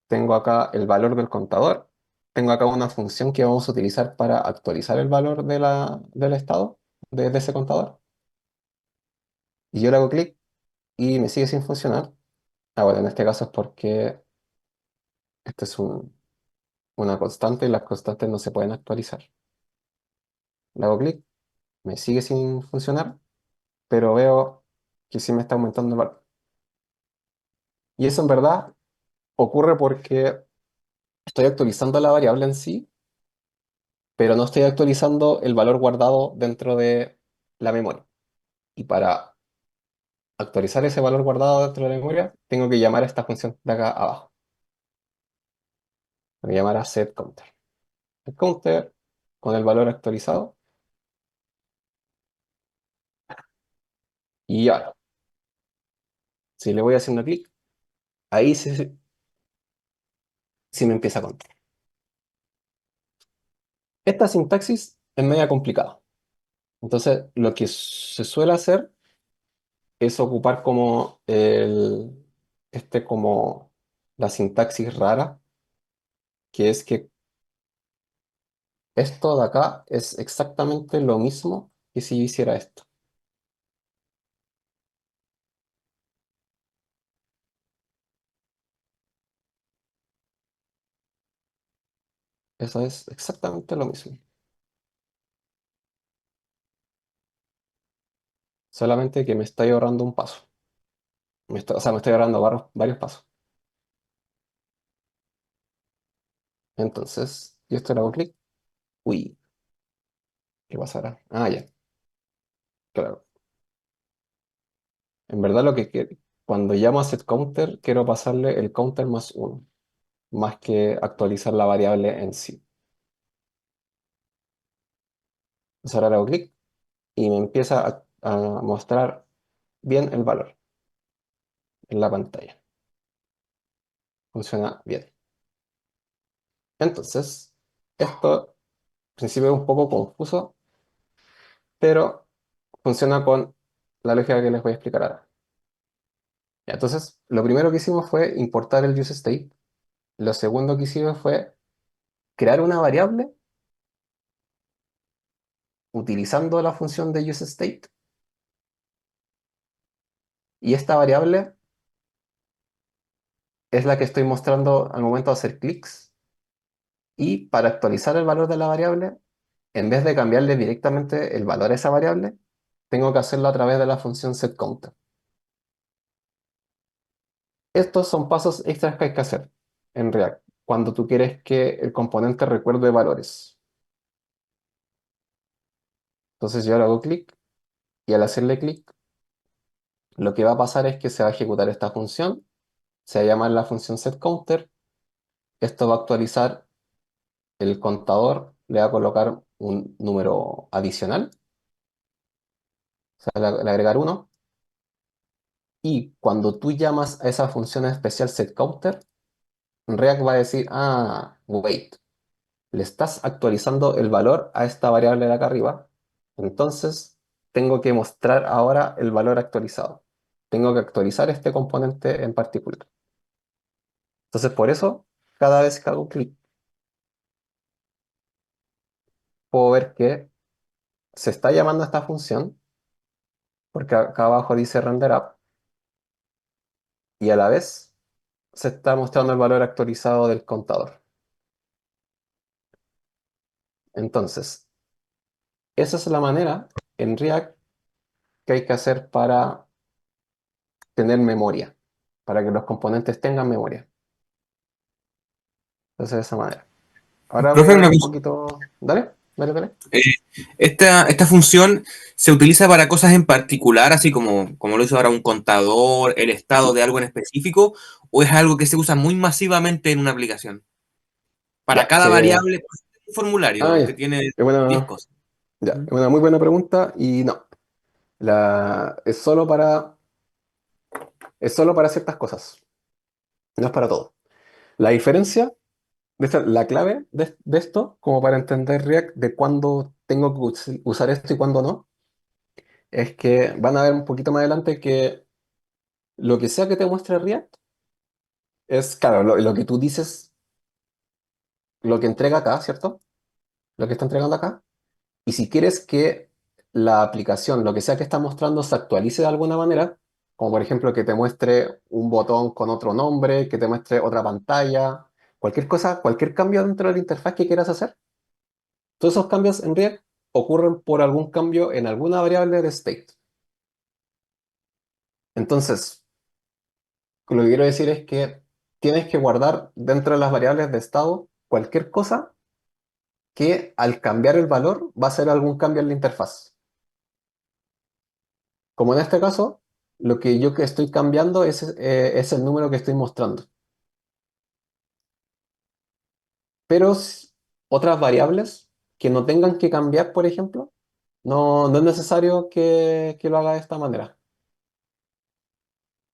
tengo acá el valor del contador, tengo acá una función que vamos a utilizar para actualizar el valor del estado de ese contador. Y yo le hago clic y me sigue sin funcionar. Ah, bueno, en este caso es porque este es una constante y las constantes no se pueden actualizar. Le hago clic, me sigue sin funcionar, pero veo que sí me está aumentando el valor. Y eso en verdad ocurre porque estoy actualizando la variable en sí, pero no estoy actualizando el valor guardado dentro de la memoria. Y para actualizar ese valor guardado dentro de la memoria, tengo que llamar a esta función de acá abajo. Voy a llamar a setCounter. El counter con el valor actualizado. Y ahora, si le voy haciendo clic, ahí sí me empieza a contar. Esta sintaxis es media complicada. Entonces, lo que se suele hacer es ocupar como como la sintaxis rara, que es que esto de acá es exactamente lo mismo que si yo hiciera esto. Eso es exactamente lo mismo. Solamente que me estoy ahorrando un paso. O sea, me estoy ahorrando varios pasos. Entonces, yo esto le hago clic. Uy, ¿qué pasará? Ah, ya, claro. En verdad cuando llamo a setCounter, quiero pasarle el counter más 1, más que actualizar la variable en sí. Entonces ahora le hago clic y me empieza a mostrar bien el valor en la pantalla. Funciona bien. Entonces, esto al principio es un poco confuso, pero funciona con la lógica que les voy a explicar ahora. Ya, entonces, lo primero que hicimos fue importar el useState. Lo segundo que hicimos fue crear una variable utilizando la función de useState. Y esta variable es la que estoy mostrando al momento de hacer clics. Y para actualizar el valor de la variable, en vez de cambiarle directamente el valor a esa variable, tengo que hacerlo a través de la función setCounter. Estos son pasos extras que hay que hacer en React cuando tú quieres que el componente recuerde valores. Entonces yo le hago clic y al hacerle clic, lo que va a pasar es que se va a ejecutar esta función, se va a llamar la función setCounter, esto va a actualizar el contador, le va a colocar un número adicional, o sea, le agregar 1, y cuando tú llamas a esa función especial setCounter, React va a decir, wait, le estás actualizando el valor a esta variable de acá arriba, entonces tengo que mostrar ahora el valor actualizado. Tengo que actualizar este componente en particular. Entonces, por eso, cada vez que hago clic, puedo ver que se está llamando a esta función, porque acá abajo dice render up, y a la vez se está mostrando el valor actualizado del contador. Entonces, esa es la manera en React que hay que hacer para tener memoria, para que los componentes tengan memoria. Entonces, de esa manera. Ahora voy a Profe, ver una un cosa. poquito. Dale, dale, dale. Eh, esta función se utiliza para cosas en particular, así como lo hizo ahora un contador, el estado de algo en específico, o es algo que se usa muy masivamente en una aplicación. Para Ya, cada variable, pues, un formulario ya. que tiene Es 10 una, cosas. ya, es una muy buena pregunta y no. Es solo para ciertas cosas, no es para todo. La diferencia, la clave de esto, como para entender React, de cuándo tengo que usar esto y cuándo no, es que van a ver un poquito más adelante que lo que sea que te muestre React es, claro, lo que tú dices, lo que entrega acá, ¿cierto? Lo que está entregando acá. Y si quieres que la aplicación, lo que sea que está mostrando, se actualice de alguna manera, como por ejemplo que te muestre un botón con otro nombre, que te muestre otra pantalla, cualquier cosa, cualquier cambio dentro de la interfaz que quieras hacer, todos esos cambios en React ocurren por algún cambio en alguna variable de state. Entonces, lo que quiero decir es que tienes que guardar dentro de las variables de estado cualquier cosa que al cambiar el valor va a hacer algún cambio en la interfaz. Como en este caso, Lo que yo que estoy cambiando es el número que estoy mostrando. Pero otras variables que no tengan que cambiar, por ejemplo, no es necesario que lo haga de esta manera.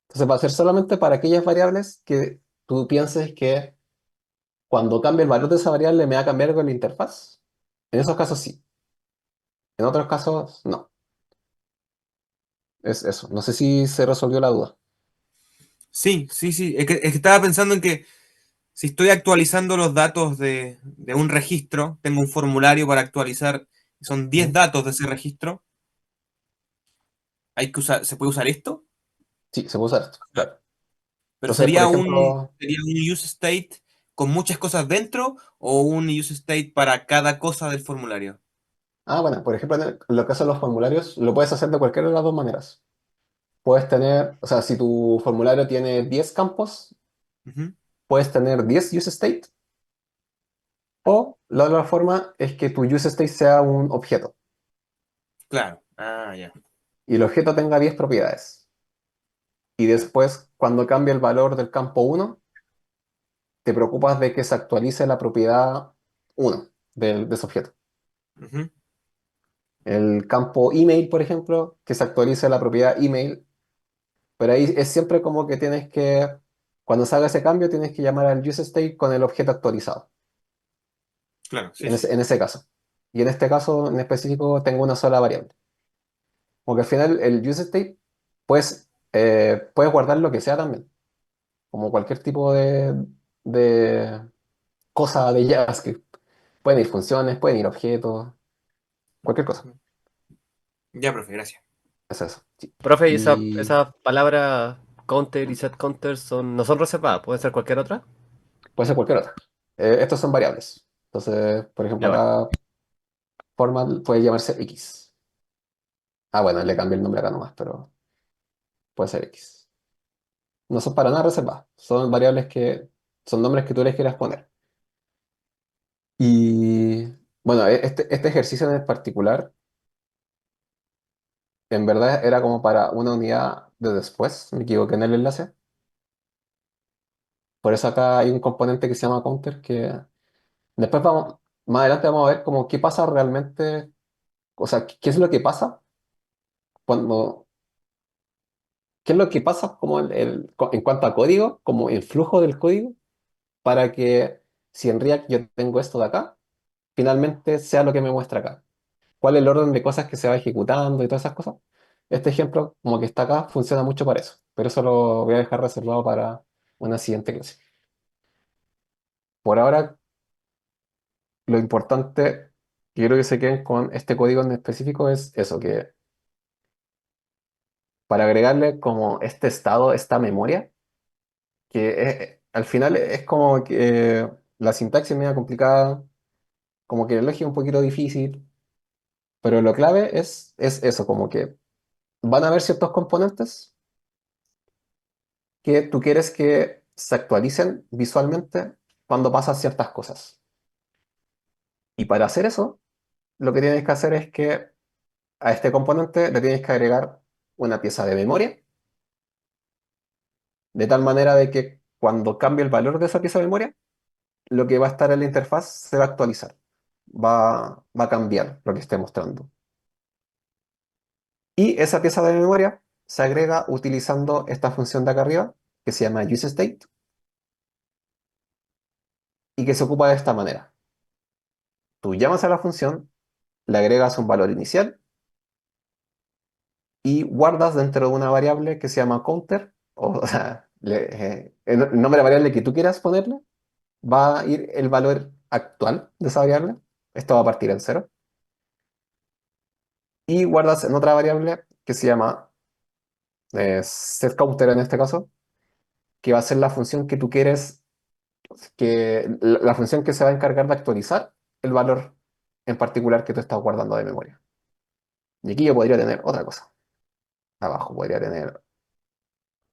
Entonces va a ser solamente para aquellas variables que tú pienses que cuando cambie el valor de esa variable me va a cambiar con la interfaz. En esos casos sí. En otros casos no. Es eso. No sé si se resolvió la duda. Sí, sí, sí. Es que estaba pensando en que si estoy actualizando los datos de un registro, tengo un formulario para actualizar, son 10 ¿Mm? datos de ese registro, ¿se puede usar esto? Sí, se puede usar esto, claro. Pero Entonces, por ejemplo, sería un use state con muchas cosas dentro o un use state para cada cosa del formulario. bueno, por ejemplo, en lo que son los formularios, lo puedes hacer de cualquiera de las dos maneras. Puedes tener, o sea, si tu formulario tiene 10 campos, Ujú. puedes tener 10 use state, o la otra forma es que tu use state sea un objeto Claro. Ah, ya. y el objeto tenga 10 propiedades. Y Ya. después, cuando cambie el valor del campo uno, te preocupas de que se actualice la propiedad uno de ese objeto. Ujú. El campo email, por ejemplo, que se actualice la propiedad email, pero ahí es siempre como que tienes que, cuando se haga ese cambio, tienes que llamar al use state con el objeto actualizado, Claro, sí, sí. en ese caso. Y en este caso en específico tengo una sola variable. Porque al final el use state puedes guardar lo que sea también, como cualquier tipo de cosa de JavaScript. Pueden ir funciones, pueden ir objetos, cualquier cosa. Ya, profe, gracias. Es eso. Sí. Profe, ¿y Y esas palabras counter y set counter no son reservadas? ¿Puede ser cualquier otra? puede ser cualquier otra. Estos son variables. Entonces, por ejemplo, Ya, bueno. acá formal puede llamarse X. Bueno, le cambié el nombre acá nomás, pero puede ser X. No son para nada reservadas. Son variables que son nombres que tú les quieras poner. Y bueno, este ejercicio en particular, en verdad era como para una unidad de después. Me equivoqué en el enlace. Por eso acá hay un componente que se llama counter que después más adelante vamos a ver como qué pasa realmente, o sea, qué es lo que pasa cuando, qué es lo que pasa como en cuanto a código, como el flujo del código, para que si en React yo tengo esto de acá, finalmente sea lo que me muestra acá. ¿Cuál es el orden de cosas que se va ejecutando y todas esas cosas? Este ejemplo, como que está acá, funciona mucho para eso, pero eso lo voy a dejar reservado para una siguiente clase. Por ahora, lo importante que quiero que se queden con este código en específico es eso, que para agregarle como este estado, esta memoria, que al final es como que la sintaxis es medio complicada, como que el lógica es un poquito difícil, pero lo clave es eso, como que van a haber ciertos componentes que tú quieres que se actualicen visualmente cuando pasan ciertas cosas. Y para hacer eso, lo que tienes que hacer es que a este componente le tienes que agregar una pieza de memoria, de tal manera de que cuando cambie el valor de esa pieza de memoria, lo que va a estar en la interfaz se va a actualizar, va a cambiar lo que esté mostrando. Y esa pieza de memoria se agrega utilizando esta función de acá arriba, que se llama useState, y que se ocupa de esta manera. Tú llamas a la función, le agregas un valor inicial y guardas dentro de una variable que se llama counter, o sea, el nombre de la variable que tú quieras ponerle, va a ir el valor actual de esa variable. Esto va a partir en cero. Y guardas en otra variable que se llama setCounter en este caso, que va a ser la función que tú quieres, la función que se va a encargar de actualizar el valor en particular que tú estás guardando de memoria. Y aquí yo podría tener otra cosa. Abajo podría tener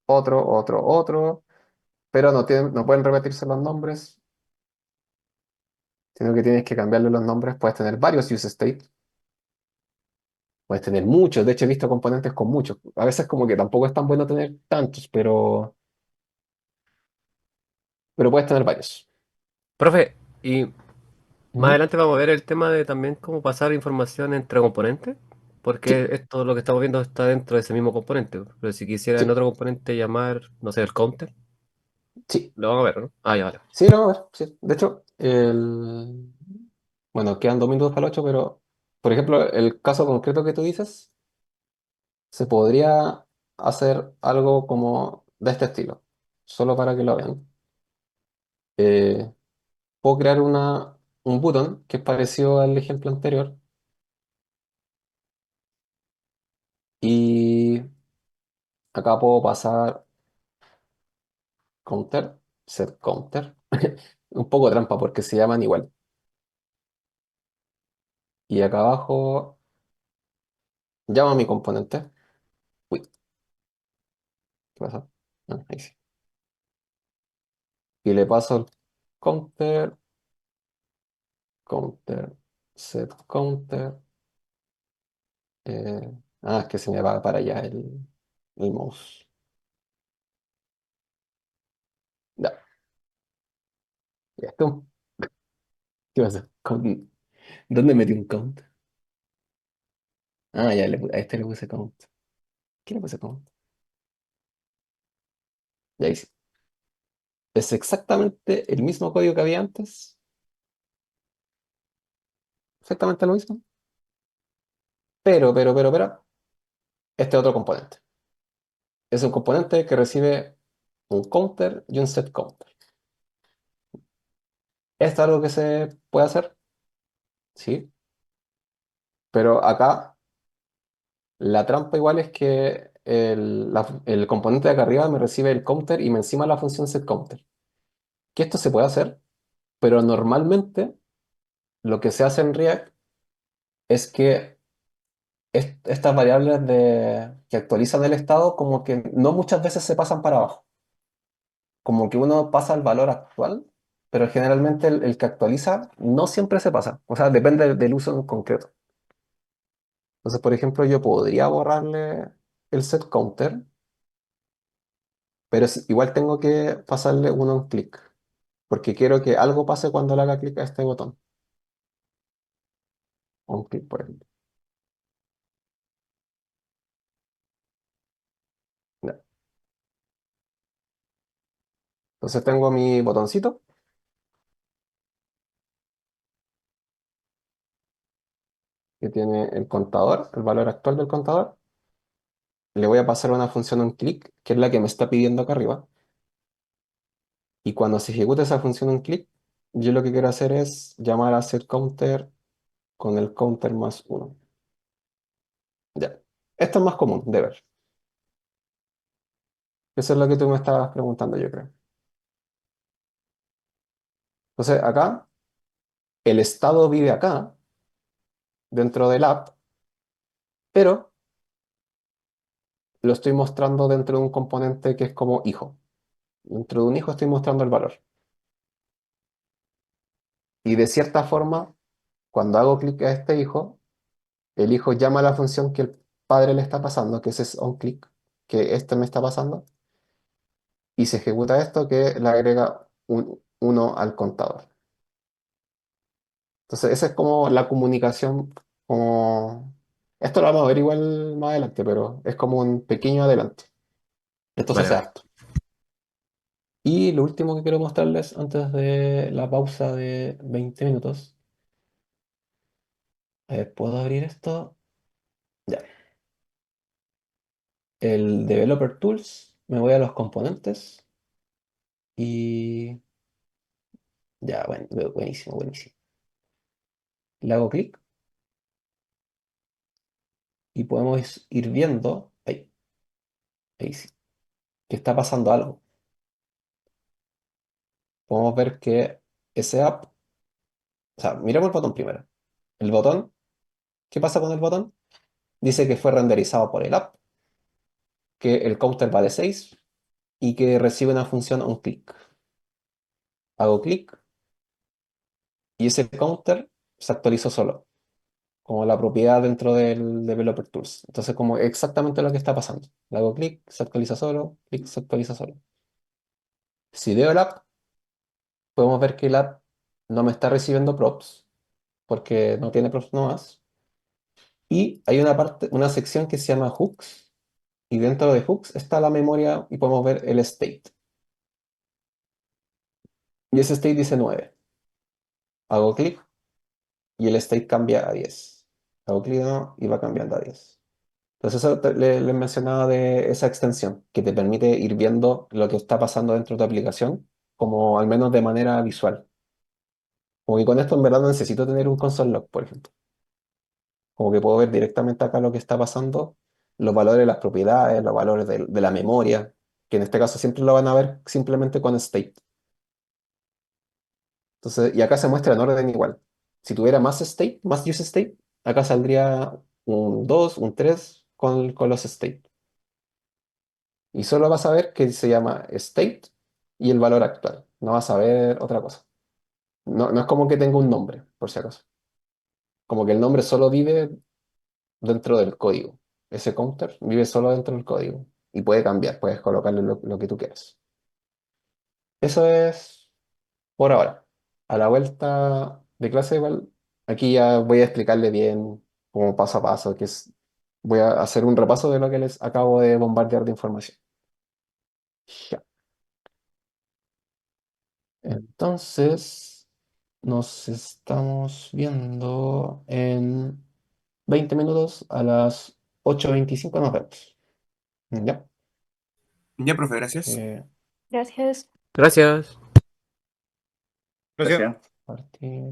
otro, pero no pueden repetirse los nombres, sino que tienes que cambiarle los nombres. Puedes tener varios use state. Puedes tener muchos, de hecho he visto componentes con muchos. A veces como que tampoco es tan bueno tener tantos, pero puedes tener varios. Profe, y más Ujú. adelante vamos a ver el tema de también cómo pasar información entre componentes, porque Sí, esto lo que estamos viendo está dentro de ese mismo componente. Pero si quisiera en sí, otro componente llamar, no sé, el counter, sí, lo vamos a ver, ¿no? Ah, ya, vale. sí, lo vamos a ver. Sí. De hecho, bueno, quedan 2 minutos para el 8, pero por ejemplo, el caso concreto que tú dices, se podría hacer algo como de este estilo, solo para que lo vean. Eh, Puedo crear un button que es parecido al ejemplo anterior y acá puedo pasar counter, set counter, un poco trampa porque se llaman igual. Y acá abajo llamo a mi componente. Uy, ¿qué pasa? Ah, ahí sí. Y le paso el counter, counter, set counter. Es que se me va para allá el mouse. Ya, ya, ¿qué pasa? ¿Dónde metí un count? Ah, ya, a este le puse count. ¿Qué le puse count? Ya hice. Es exactamente el mismo código que había antes. Exactamente lo mismo. Pero, este otro componente. Es un componente que recibe un counter y un set counter. ¿Esto es algo que se puede hacer? Sí. Pero acá la trampa igual es que el componente de acá arriba me recibe el counter y me encima la función set counter. Que esto se puede hacer, pero normalmente lo que se hace en React es que estas variables que actualizan el estado como que no muchas veces se pasan para abajo. Como que uno pasa el valor actual, pero generalmente el que actualiza no siempre se pasa. O sea, depende del uso en concreto. Entonces, por ejemplo, yo podría borrarle el set counter, pero igual tengo que pasarle uno un clic, porque quiero que algo pase cuando le haga clic a este botón. Un clic, por ejemplo. Ya. Entonces tengo mi botoncito que tiene el contador, el valor actual del contador. Le voy a pasar una función un clic, que es la que me está pidiendo acá arriba. Y cuando se ejecute esa función un clic, yo lo que quiero hacer es llamar a setCounter con el counter más uno. Ya. Esto es más común de ver. Eso es lo que tú me estabas preguntando, yo creo. Entonces, acá, el estado vive acá, dentro del app, pero lo estoy mostrando dentro de un componente que es como hijo. Dentro de un hijo estoy mostrando el valor. Y de cierta forma, cuando hago clic a este hijo, el hijo llama a la función que el padre le está pasando, que ese es onClick, que este me está pasando, y se ejecuta esto que le agrega un 1 al contador. Entonces, esa es como la comunicación, como... Esto lo vamos a ver igual más adelante, pero es como un pequeño adelante. Esto se Vale, hace vale. harto. Y lo último que quiero mostrarles antes de la pausa de 20 minutos. A ver, ¿puedo abrir esto? Ya. El Developer Tools, me voy a los componentes y ya, bueno, buenísimo, buenísimo. Le hago clic y podemos ir viendo, ahí sí, que está pasando algo. Podemos ver que ese app, o sea, miremos el botón primero. El botón, ¿qué pasa con el botón? Dice que fue renderizado por el app, que el counter vale 6 y que recibe una función onClick. Hago clic y ese counter se actualizó solo. como la propiedad dentro del Developer Tools. Entonces, como exactamente lo que está pasando. Le hago clic, se actualiza solo, clic, se actualiza solo. Si veo el app, podemos ver que el app no me está recibiendo props, porque no tiene props nomás. Y hay una parte, una sección que se llama hooks, y dentro de hooks está la memoria y podemos ver el state. Y ese state dice 9. Hago clic y el state cambia a 10. Hago clic de nuevo y va cambiando a 10. Entonces eso les mencionaba de esa extensión, que te permite ir viendo lo que está pasando dentro de tu aplicación, como al menos de manera visual. Como que con esto en verdad no necesito tener un console log, por ejemplo. Como que puedo ver directamente acá lo que está pasando, los valores de las propiedades, los valores de la memoria, que en este caso siempre lo van a ver simplemente con state. Entonces, y acá se muestra en orden igual. Si tuviera más state, más use state, acá saldría un 2 un 3 con los state. Y solo vas a ver que se llama state y el valor actual. No vas a ver otra cosa. No, no es como que tenga un nombre, por si acaso. Como que el nombre solo vive dentro del código. Ese counter vive solo dentro del código. Y puede cambiar, puedes colocarle lo que tú quieras. Eso es por ahora. A la vuelta de clase igual, aquí ya voy a explicarle bien como paso a paso, voy a hacer un repaso de lo que les acabo de bombardear de información. Ya. Entonces, nos estamos viendo en 20 minutos a las 8:25 nos vemos. ¿Ya? Ya, profe, gracias. Gracias. Gracias. Gracias. Partir.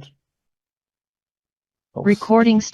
Pause. Recording stop.